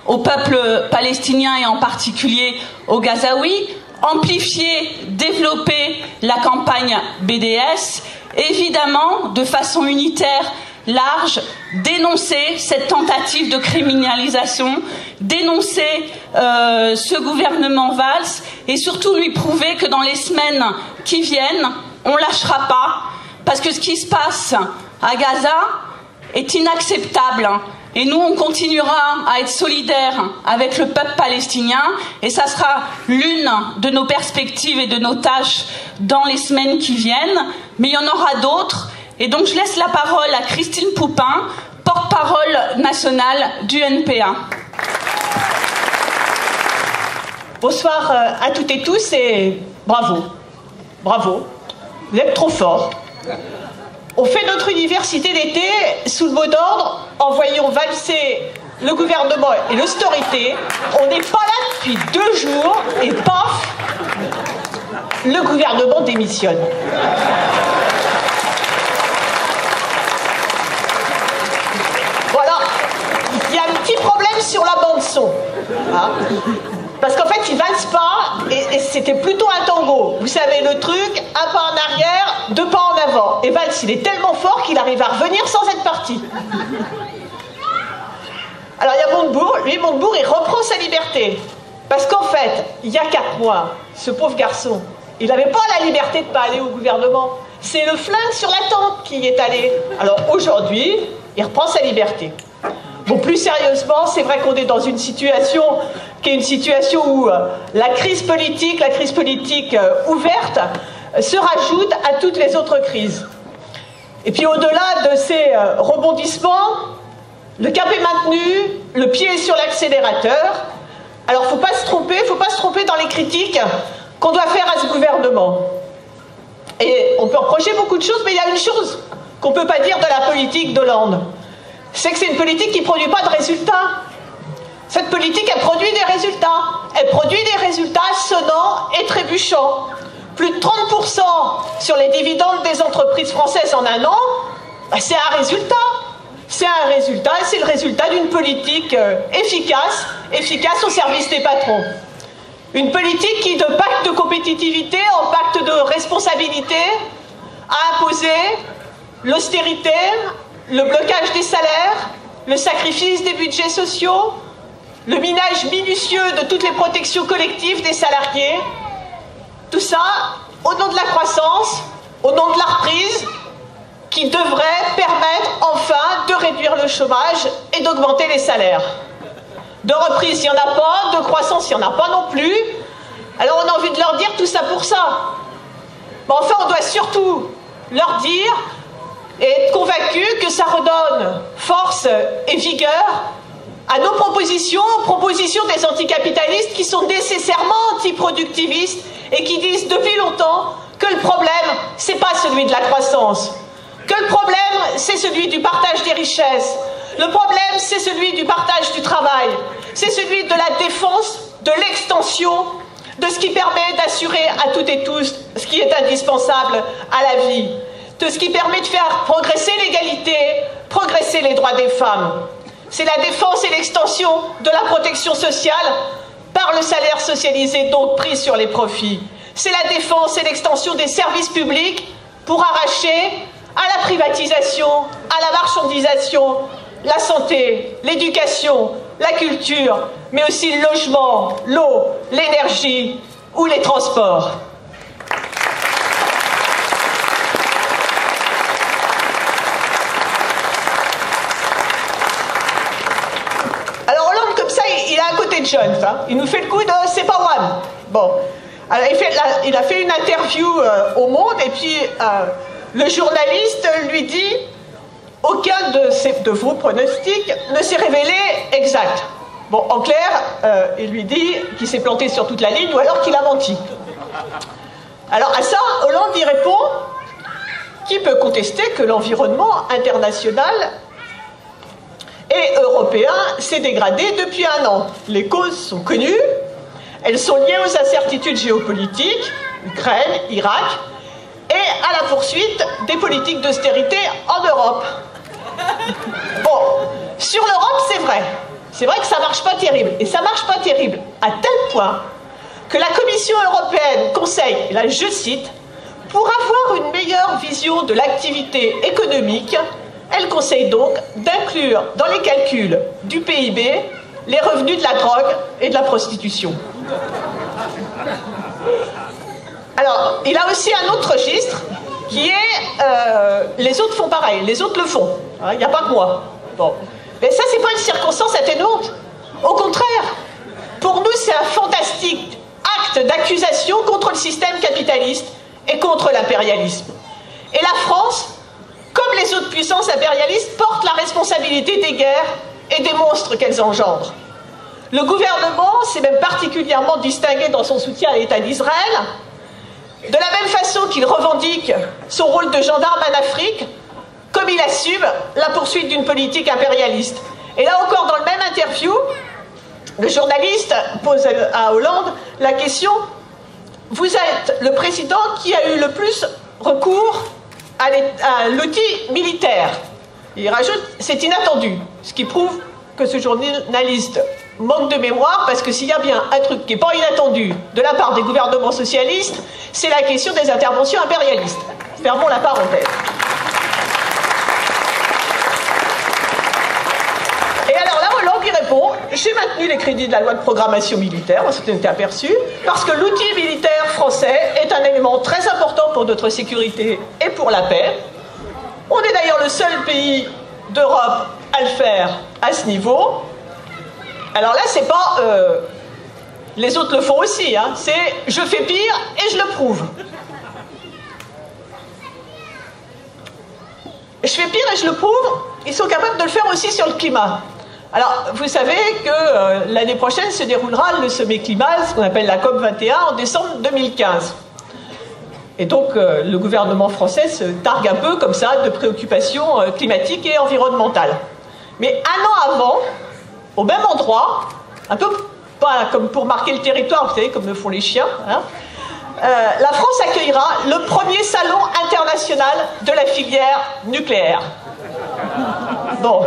au peuple palestinien et en particulier aux Gazaouis, amplifier, développer la campagne BDS, évidemment, de façon unitaire, large, dénoncer cette tentative de criminalisation, dénoncer ce gouvernement Valls et surtout lui prouver que dans les semaines qui viennent, on ne lâchera pas, parce que ce qui se passe à Gaza est inacceptable. Et nous, on continuera à être solidaires avec le peuple palestinien et ça sera l'une de nos perspectives et de nos tâches dans les semaines qui viennent. Mais il y en aura d'autres. Et donc, je laisse la parole à Christine Poupin, porte-parole nationale du NPA. Bonsoir à toutes et tous et bravo. Bravo. Vous êtes trop forts. On fait notre université d'été sous le mot d'ordre en voyant valser le gouvernement et l'austérité. On n'est pas là depuis 2 jours et paf, le gouvernement démissionne. Voilà, il y a un petit problème sur la bande son. Hein, parce qu'en fait, il valse pas et c'était plutôt un tango. Vous savez le truc, un pas en arrière, 2 pas en avant. Et Valls, il est tellement fort qu'il arrive à revenir sans être parti. Alors il y a Montebourg. Lui, Montebourg, il reprend sa liberté. Parce qu'en fait, il y a 4 mois, ce pauvre garçon, il n'avait pas la liberté de ne pas aller au gouvernement. C'est le flingue sur la tempe qui y est allé. Alors aujourd'hui, il reprend sa liberté. Bon, plus sérieusement, c'est vrai qu'on est dans une situation qui est une situation où la crise politique ouverte, se rajoute à toutes les autres crises. Et puis au-delà de ces rebondissements, le cap est maintenu, le pied est sur l'accélérateur. Alors faut pas se tromper dans les critiques qu'on doit faire à ce gouvernement. Et on peut reprocher beaucoup de choses, mais il y a une chose qu'on ne peut pas dire de la politique d'Hollande. C'est que c'est une politique qui ne produit pas de résultats. Cette politique, elle produit des résultats. Elle produit des résultats sonnants et trébuchants. Plus de 30% sur les dividendes des entreprises françaises en un an, c'est un résultat. C'est un résultat, et c'est le résultat d'une politique efficace au service des patrons. Une politique qui, de pacte de compétitivité en pacte de responsabilité, a imposé l'austérité, le blocage des salaires, le sacrifice des budgets sociaux, le minage minutieux de toutes les protections collectives des salariés. Tout ça au nom de la croissance, au nom de la reprise, qui devrait permettre enfin de réduire le chômage et d'augmenter les salaires. De reprise, il n'y en a pas, de croissance, il n'y en a pas non plus. Alors on a envie de leur dire tout ça pour ça. Mais enfin, on doit surtout leur dire et être convaincus que ça redonne force et vigueur à nos propositions des anticapitalistes qui sont nécessairement antiproductivistes et qui disent depuis longtemps que le problème, c'est pas celui de la croissance, que le problème, c'est celui du partage des richesses, le problème, c'est celui du partage du travail, c'est celui de la défense, de l'extension, de ce qui permet d'assurer à toutes et tous ce qui est indispensable à la vie, de ce qui permet de faire progresser l'égalité, progresser les droits des femmes. C'est la défense et l'extension de la protection sociale par le salaire socialisé, donc pris sur les profits. C'est la défense et l'extension des services publics pour arracher à la privatisation, à la marchandisation, la santé, l'éducation, la culture, mais aussi le logement, l'eau, l'énergie ou les transports. Alors Hollande, comme ça, il a un côté de jeune, hein. Il nous fait le coup de c'est pas one. Bon. Alors, il a fait une interview au Monde, et puis le journaliste lui dit « Aucun de vos pronostics ne s'est révélé exact ». Bon, en clair, il lui dit qu'il s'est planté sur toute la ligne, ou alors qu'il a menti. Alors à ça, Hollande y répond « Qui peut contester que l'environnement international et européen s'est dégradé depuis un an? Les causes sont connues, elles sont liées aux incertitudes géopolitiques, Ukraine, Irak, et à la poursuite des politiques d'austérité en Europe. » Bon, sur l'Europe, c'est vrai. C'est vrai que ça marche pas terrible. Et ça marche pas terrible à tel point que la Commission européenne conseille, et là je cite, « Pour avoir une meilleure vision de l'activité économique, elle conseille donc d'inclure dans les calculs du PIB les revenus de la drogue et de la prostitution. » Alors, il a aussi un autre registre qui est les autres font pareil, les autres le font. Il n'y a pas que moi. Bon. Mais ça, c'est pas une circonstance atténuante. Au contraire, pour nous, c'est un fantastique acte d'accusation contre le système capitaliste et contre l'impérialisme. Et la France, comme les autres puissances impérialistes, porte la responsabilité des guerres et des monstres qu'elles engendrent. Le gouvernement s'est même particulièrement distingué dans son soutien à l'État d'Israël, de la même façon qu'il revendique son rôle de gendarme en Afrique, comme il assume la poursuite d'une politique impérialiste. Et là encore, dans le même interview, le journaliste pose à Hollande la question « Vous êtes le président qui a eu le plus recours à l'outil militaire. » Il rajoute « C'est inattendu », ce qui prouve que ce journaliste manque de mémoire, parce que s'il y a bien un truc qui n'est pas inattendu de la part des gouvernements socialistes, c'est la question des interventions impérialistes. Fermons la parenthèse. Et alors là, Hollande y répond « J'ai maintenu les crédits de la loi de programmation militaire, on s'était aperçu, parce que l'outil militaire français est un élément très important pour notre sécurité et pour la paix. On est d'ailleurs le seul pays d'Europe à le faire à ce niveau. » Alors là, c'est pas les autres le font aussi, hein, c'est je fais pire et je le prouve. Je fais pire et je le prouve, ils sont capables de le faire aussi sur le climat. Alors, vous savez que l'année prochaine se déroulera le sommet climat, ce qu'on appelle la COP21, en décembre 2015. Et donc, le gouvernement français se targue un peu comme ça de préoccupations climatiques et environnementales. Mais un an avant, au même endroit, un peu pas comme pour marquer le territoire, vous savez, comme le font les chiens, hein, la France accueillera le premier salon international de la filière nucléaire. Bon,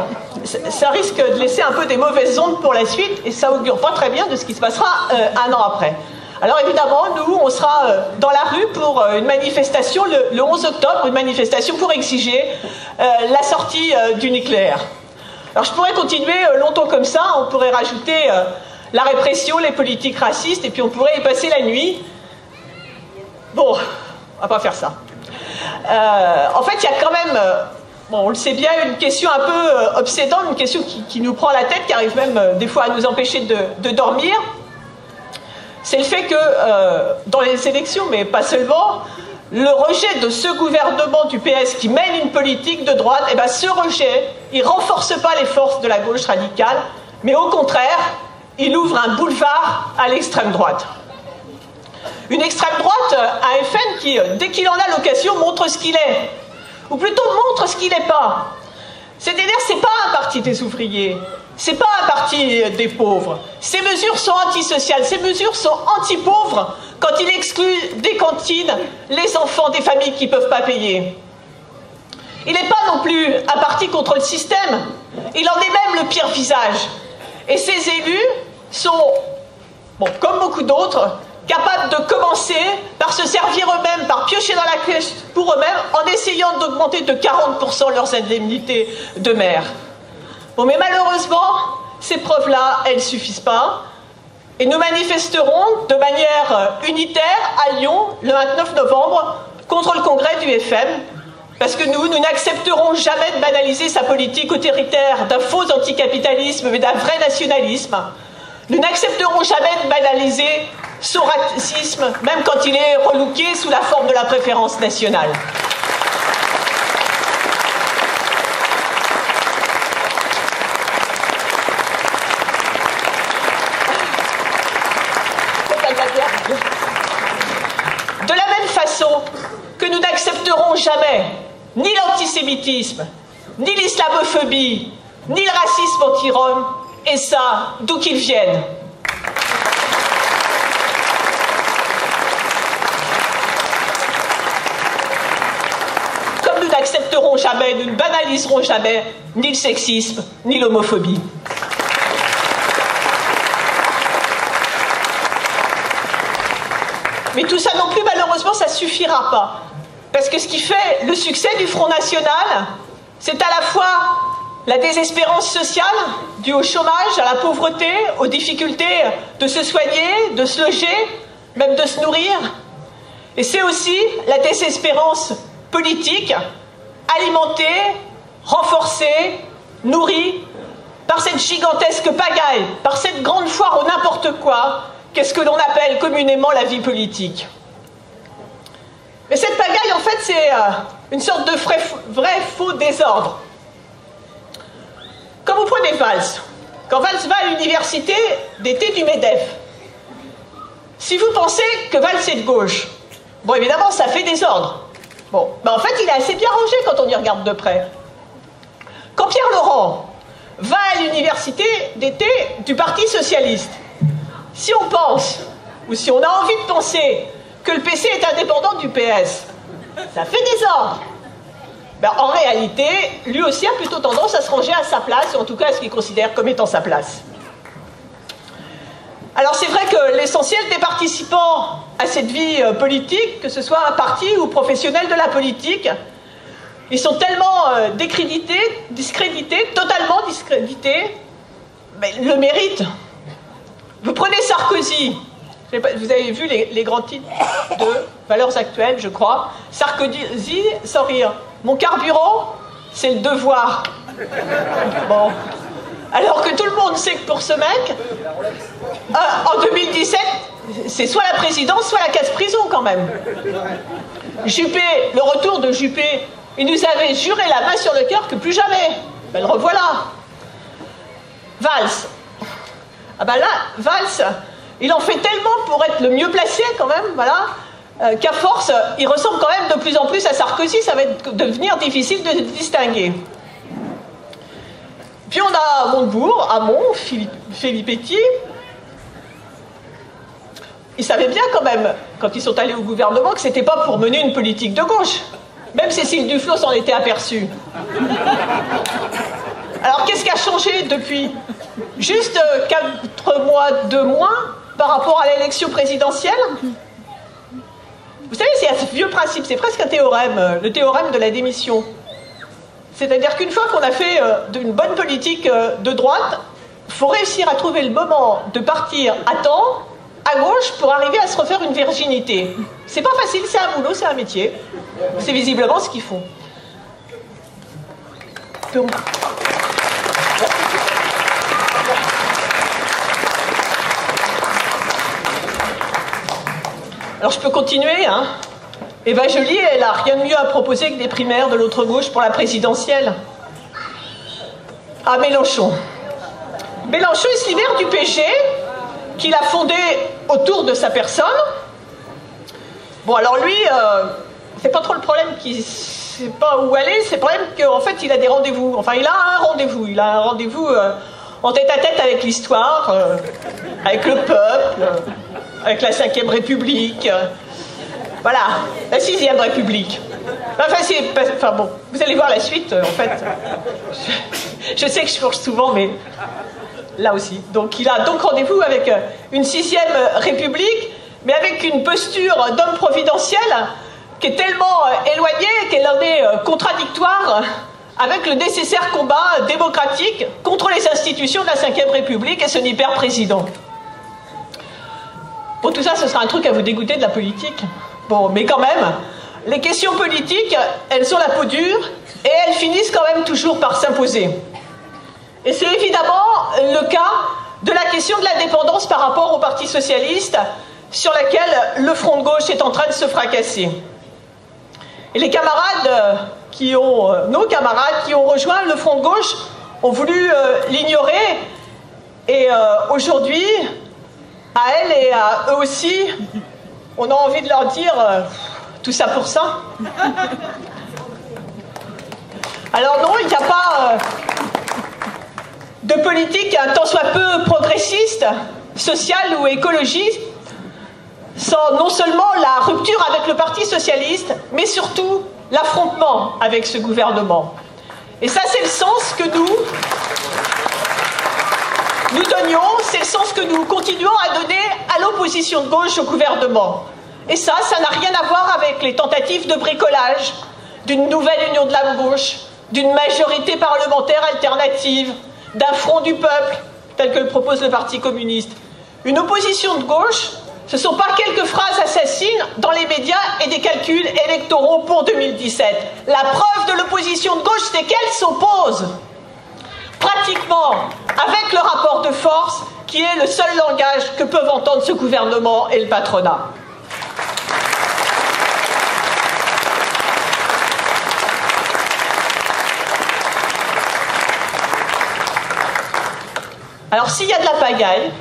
ça risque de laisser un peu des mauvaises ondes pour la suite, et ça augure pas très bien de ce qui se passera un an après. Alors évidemment, nous, on sera dans la rue pour une manifestation le 11 octobre, une manifestation pour exiger la sortie du nucléaire. Alors je pourrais continuer longtemps comme ça, on pourrait rajouter la répression, les politiques racistes, et puis on pourrait y passer la nuit. Bon, on va pas faire ça. En fait, il y a quand même, bon, on le sait bien, une question un peu obsédante, une question qui nous prend la tête, qui arrive même des fois à nous empêcher de dormir. C'est le fait que dans les élections, mais pas seulement, le rejet de ce gouvernement du PS qui mène une politique de droite, eh ben ce rejet, il ne renforce pas les forces de la gauche radicale, mais au contraire, il ouvre un boulevard à l'extrême droite. Une extrême droite, un FN qui, dès qu'il en a l'occasion, montre ce qu'il est. Ou plutôt montre ce qu'il n'est pas. C'est-à-dire, ce n'est pas un parti des ouvriers, c'est pas un parti des pauvres. Ces mesures sont antisociales, ces mesures sont anti-pauvres quand il exclut des cantines les enfants des familles qui ne peuvent pas payer. Il n'est pas non plus un parti contre le système, il en est même le pire visage. Et ces élus sont, bon, comme beaucoup d'autres, capables de commencer par se servir eux-mêmes, par piocher dans la caisse pour eux-mêmes, en essayant d'augmenter de 40% leurs indemnités de maire. Bon, mais malheureusement, ces preuves-là, elles ne suffisent pas. Et nous manifesterons de manière unitaire à Lyon, le 29 novembre, contre le congrès du FM, parce que nous n'accepterons jamais de banaliser sa politique autoritaire d'un faux anticapitalisme, mais d'un vrai nationalisme. Nous n'accepterons jamais de banaliser son racisme, même quand il est relooké sous la forme de la préférence nationale. De la même façon que nous n'accepterons jamais ni l'antisémitisme, ni l'islamophobie, ni le racisme anti-rom, et ça, d'où qu'ils viennent. Comme nous n'accepterons jamais, nous ne banaliserons jamais ni le sexisme, ni l'homophobie. Mais tout ça non plus, malheureusement, ça ne suffira pas. Parce que ce qui fait le succès du Front National, c'est à la fois la désespérance sociale due au chômage, à la pauvreté, aux difficultés de se soigner, de se loger, même de se nourrir. Et c'est aussi la désespérance politique, alimentée, renforcée, nourrie par cette gigantesque pagaille, par cette grande foire au n'importe quoi, qu'est-ce que l'on appelle communément la vie politique. Mais cette pagaille, en fait, c'est une sorte de vrai faux désordre. Quand vous prenez Valls, quand Valls va à l'université d'été du MEDEF, si vous pensez que Valls est de gauche, bon, évidemment, ça fait désordre. Bon, ben en fait, il est assez bien rangé quand on y regarde de près. Quand Pierre Laurent va à l'université d'été du Parti Socialiste, si on pense, ou si on a envie de penser que le PC est indépendant du PS, ça fait désordre. Ben, en réalité, lui aussi a plutôt tendance à se ranger à sa place, ou en tout cas à ce qu'il considère comme étant sa place. Alors c'est vrai que l'essentiel des participants à cette vie politique, que ce soit un parti ou professionnel de la politique, ils sont tellement discrédités, totalement discrédités, mais le méritent. Vous prenez Sarkozy, vous avez vu les grands titres de Valeurs Actuelles, je crois. Sarkozy, sans rire. Mon carburant, c'est le devoir. Bon. Alors que tout le monde sait que pour ce mec, en 2017, c'est soit la présidence, soit la casse-prison quand même. Juppé, le retour de Juppé, il nous avait juré la main sur le cœur que plus jamais. Ben le revoilà. Valls. Ah ben là, Valls, il en fait tellement pour être le mieux placé quand même, voilà, qu'à force, il ressemble quand même de plus en plus à Sarkozy, ça va devenir difficile de distinguer. Puis on a Montebourg, Hamon, Filippetti. Ils savaient bien quand même, quand ils sont allés au gouvernement, que c'était pas pour mener une politique de gauche. Même Cécile Duflot s'en était aperçue. Alors qu'est-ce qui a changé depuis? Juste 4 mois de moins par rapport à l'élection présidentielle? Vous savez, c'est un vieux principe, c'est presque un théorème, le théorème de la démission. C'est-à-dire qu'une fois qu'on a fait une bonne politique de droite, il faut réussir à trouver le moment de partir à temps, à gauche, pour arriver à se refaire une virginité. C'est pas facile, c'est un boulot, c'est un métier. C'est visiblement ce qu'ils font. Alors je peux continuer, hein. Eva Joly, elle n'a rien de mieux à proposer que des primaires de l'autre gauche pour la présidentielle. Ah, Mélenchon. Mélenchon, il se libère du PG, qu'il a fondé autour de sa personne. Bon, alors lui, c'est pas trop le problème qu'il ne sait pas où aller, c'est le problème qu'en fait, il a des rendez-vous. Enfin, il a un rendez-vous en tête-à-tête avec l'histoire, avec le peuple, avec la 5e République. Voilà, la 6e République. Enfin bon, vous allez voir la suite, en fait. Je sais que je fourche souvent, mais là aussi. Donc il a donc rendez-vous avec une 6e République, mais avec une posture d'homme providentiel qui est tellement éloignée qu'elle en est contradictoire avec le nécessaire combat démocratique contre les institutions de la 5e République et son hyper-président. Bon, tout ça, ce sera un truc à vous dégoûter de la politique. Bon, mais quand même, les questions politiques, elles ont la peau dure et elles finissent quand même toujours par s'imposer. Et c'est évidemment le cas de la question de l'indépendance par rapport au Parti Socialiste. sur laquelle le front de gauche est en train de se fracasser. Et les camarades nos camarades qui ont rejoint le front de gauche ont voulu l'ignorer. Et aujourd'hui, à elles et à eux aussi, on a envie de leur dire tout ça pour ça. Alors non, il n'y a pas de politique un tant soit peu progressiste, sociale ou écologiste, sans non seulement la rupture avec le Parti socialiste, mais surtout l'affrontement avec ce gouvernement. Et ça, c'est le sens que nous donnions, c'est le sens que nous continuons à donner à l'opposition de gauche au gouvernement. Et ça n'a rien à voir avec les tentatives de bricolage d'une nouvelle union de la gauche, d'une majorité parlementaire alternative, d'un front du peuple, tel que le propose le Parti communiste. Une opposition de gauche, ce ne sont pas quelques phrases assassines dans les médias et des calculs électoraux pour 2017. La preuve de l'opposition de gauche, c'est qu'elle s'oppose pratiquement avec le rapport de force qui est le seul langage que peuvent entendre ce gouvernement et le patronat. Alors s'il y a de la pagaille,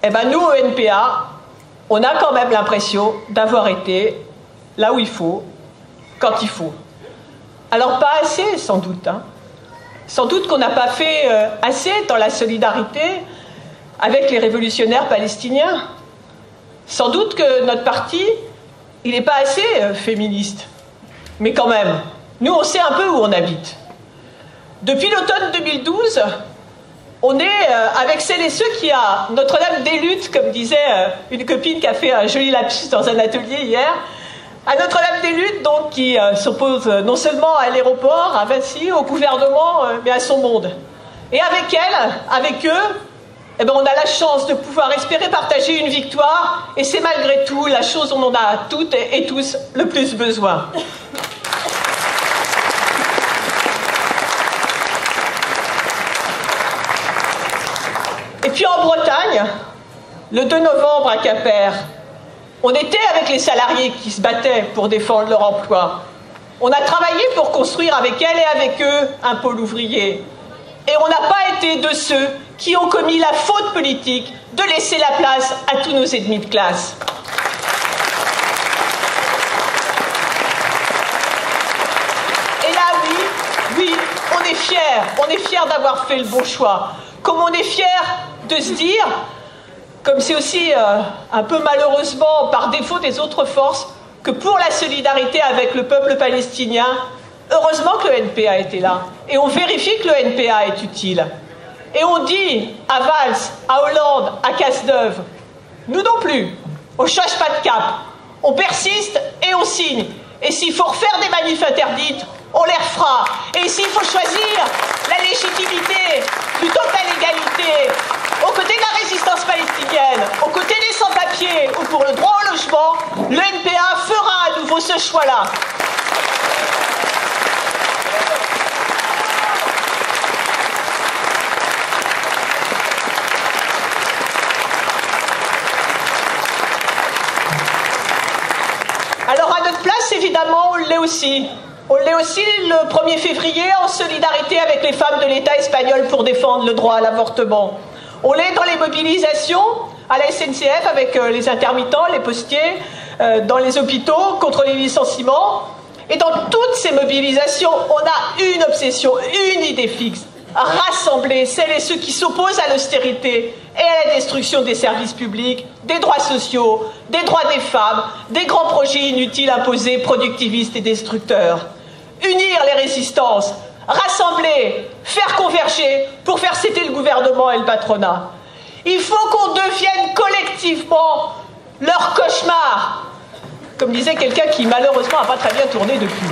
eh ben nous au NPA, on a quand même l'impression d'avoir été là où il faut, quand il faut. Alors pas assez sans doute, hein. Sans doute qu'on n'a pas fait assez dans la solidarité avec les révolutionnaires palestiniens. Sans doute que notre parti, il n'est pas assez féministe. Mais quand même, nous on sait un peu où on habite. Depuis l'automne 2012, on est avec celles et ceux qui, à Notre-Dame des Luttes, comme disait une copine qui a fait un joli lapsus dans un atelier hier, à Notre-Dame des Luttes, donc, qui s'oppose non seulement à l'aéroport, à Vinci, au gouvernement, mais à son monde. Et avec elle, avec eux, eh ben, on a la chance de pouvoir espérer partager une victoire, et c'est malgré tout la chose dont on a toutes et tous le plus besoin. Et puis en Bretagne, le 2 novembre à Quimper, on était avec les salariés qui se battaient pour défendre leur emploi. On a travaillé pour construire avec elles et avec eux un pôle ouvrier. Et on n'a pas été de ceux qui ont commis la faute politique de laisser la place à tous nos ennemis de classe. Et là, oui, on est fiers d'avoir fait le bon choix. Comme on est fiers de se dire, comme c'est aussi un peu malheureusement par défaut des autres forces, que pour la solidarité avec le peuple palestinien, heureusement que le NPA était là. Et on vérifie que le NPA est utile. Et on dit à Valls, à Hollande, à Cazeneuve, nous non plus, on ne change pas de cap, on persiste et on signe. Et s'il faut refaire des manifs interdites, on les refera. Et s'il faut choisir la légitimité plutôt que la légalité, aux côtés de la résistance palestinienne, aux côtés des sans-papiers ou pour le droit au logement, le NPA fera à nouveau ce choix-là. Alors à notre place, évidemment, on l'est aussi. On l'est aussi le 1er février en solidarité avec les femmes de l'État espagnol pour défendre le droit à l'avortement. On l'est dans les mobilisations à la SNCF avec les intermittents, les postiers, dans les hôpitaux contre les licenciements. Et dans toutes ces mobilisations, on a une obsession, une idée fixe. Rassembler celles et ceux qui s'opposent à l'austérité et à la destruction des services publics, des droits sociaux, des droits des femmes, des grands projets inutiles imposés, productivistes et destructeurs. Unir les résistances, rassembler, faire converger pour faire céder le gouvernement et le patronat. Il faut qu'on devienne collectivement leur cauchemar, comme disait quelqu'un qui malheureusement n'a pas très bien tourné depuis.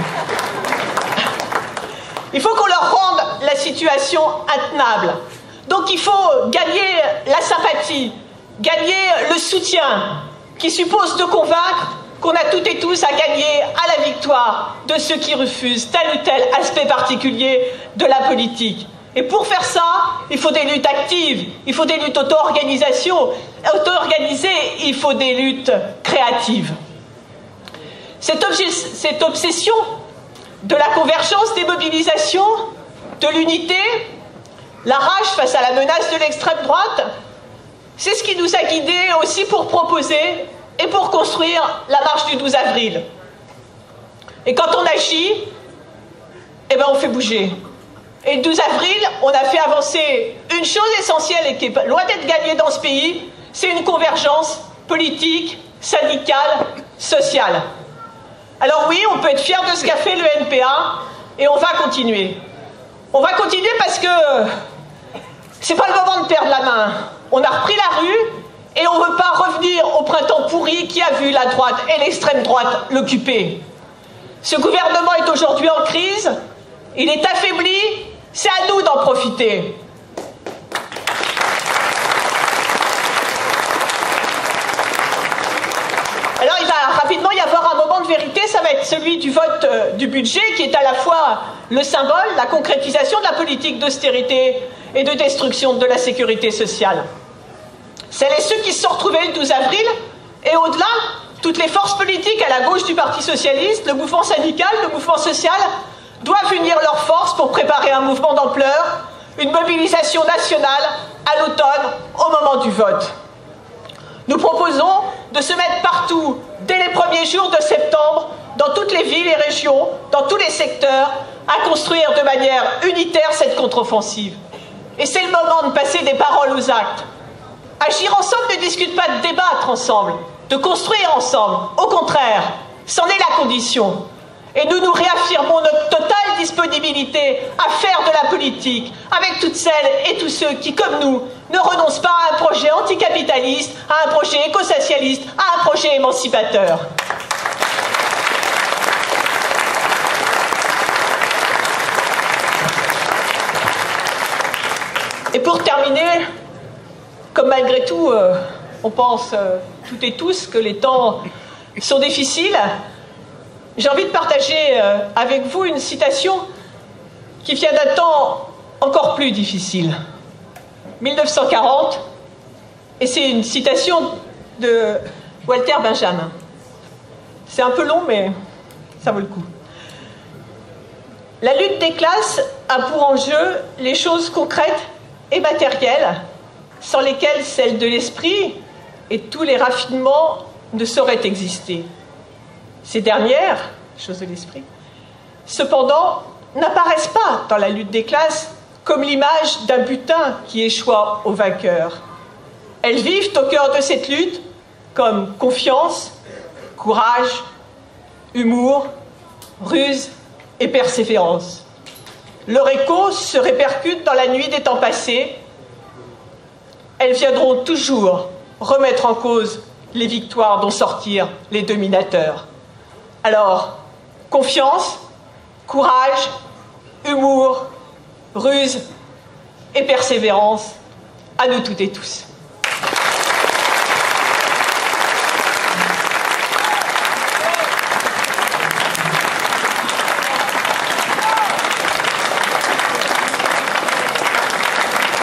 Il faut qu'on leur rende la situation intenable. Donc il faut gagner la sympathie, gagner le soutien, qui suppose de convaincre qu'on a toutes et tous à gagner à la victoire de ceux qui refusent tel ou tel aspect particulier de la politique. Et pour faire ça, il faut des luttes actives, il faut des luttes auto-organisation, auto-organisée, il faut des luttes créatives. Cette obsession de la convergence des mobilisations, de l'unité, la rage face à la menace de l'extrême droite, c'est ce qui nous a guidés aussi pour proposer et pour construire la marche du 12 avril. Et quand on agit, eh ben on fait bouger. Et le 12 avril, on a fait avancer une chose essentielle et qui est loin d'être gagnée dans ce pays, c'est une convergence politique, syndicale, sociale. Alors oui, on peut être fier de ce qu'a fait le NPA et on va continuer. On va continuer parce que c'est pas le moment de perdre la main. On a repris la rue et on ne veut pas revenir au printemps pourri qui a vu la droite et l'extrême droite l'occuper. Ce gouvernement est aujourd'hui en crise, il est affaibli, c'est à nous d'en profiter. Alors il va rapidement y avoir un moment de vérité, ça va être celui du vote du budget qui est à la fois le symbole, la concrétisation de la politique d'austérité et de destruction de la sécurité sociale. Celles et ceux qui se sont retrouvés le 12 avril et au-delà, toutes les forces politiques à la gauche du Parti socialiste, le mouvement syndical, le mouvement social, doivent unir leurs forces pour préparer un mouvement d'ampleur, une mobilisation nationale à l'automne au moment du vote. Nous proposons de se mettre partout, dès les premiers jours de septembre, dans toutes les villes et régions, dans tous les secteurs, à construire de manière unitaire cette contre-offensive. Et c'est le moment de passer des paroles aux actes. Agir ensemble ne discute pas de débattre ensemble, de construire ensemble. Au contraire, c'en est la condition. Et nous nous réaffirmons notre totale disponibilité à faire de la politique avec toutes celles et tous ceux qui, comme nous, ne renoncent pas à un projet anticapitaliste, à un projet écosocialiste, à un projet émancipateur. Et pour terminer, comme malgré tout, on pense toutes et tous que les temps sont difficiles, j'ai envie de partager avec vous une citation qui vient d'un temps encore plus difficile. 1940, et c'est une citation de Walter Benjamin. C'est un peu long, mais ça vaut le coup. La lutte des classes a pour enjeu les choses concrètes et matérielles, sans lesquelles celle de l'esprit et tous les raffinements ne sauraient exister. Ces dernières, choses de l'esprit, cependant, n'apparaissent pas dans la lutte des classes comme l'image d'un butin qui échoua au vainqueur. Elles vivent au cœur de cette lutte comme confiance, courage, humour, ruse et persévérance. Leur écho se répercute dans la nuit des temps passés. Elles viendront toujours remettre en cause les victoires dont sortirent les dominateurs. Alors, confiance, courage, humour, ruse et persévérance à nous toutes et tous.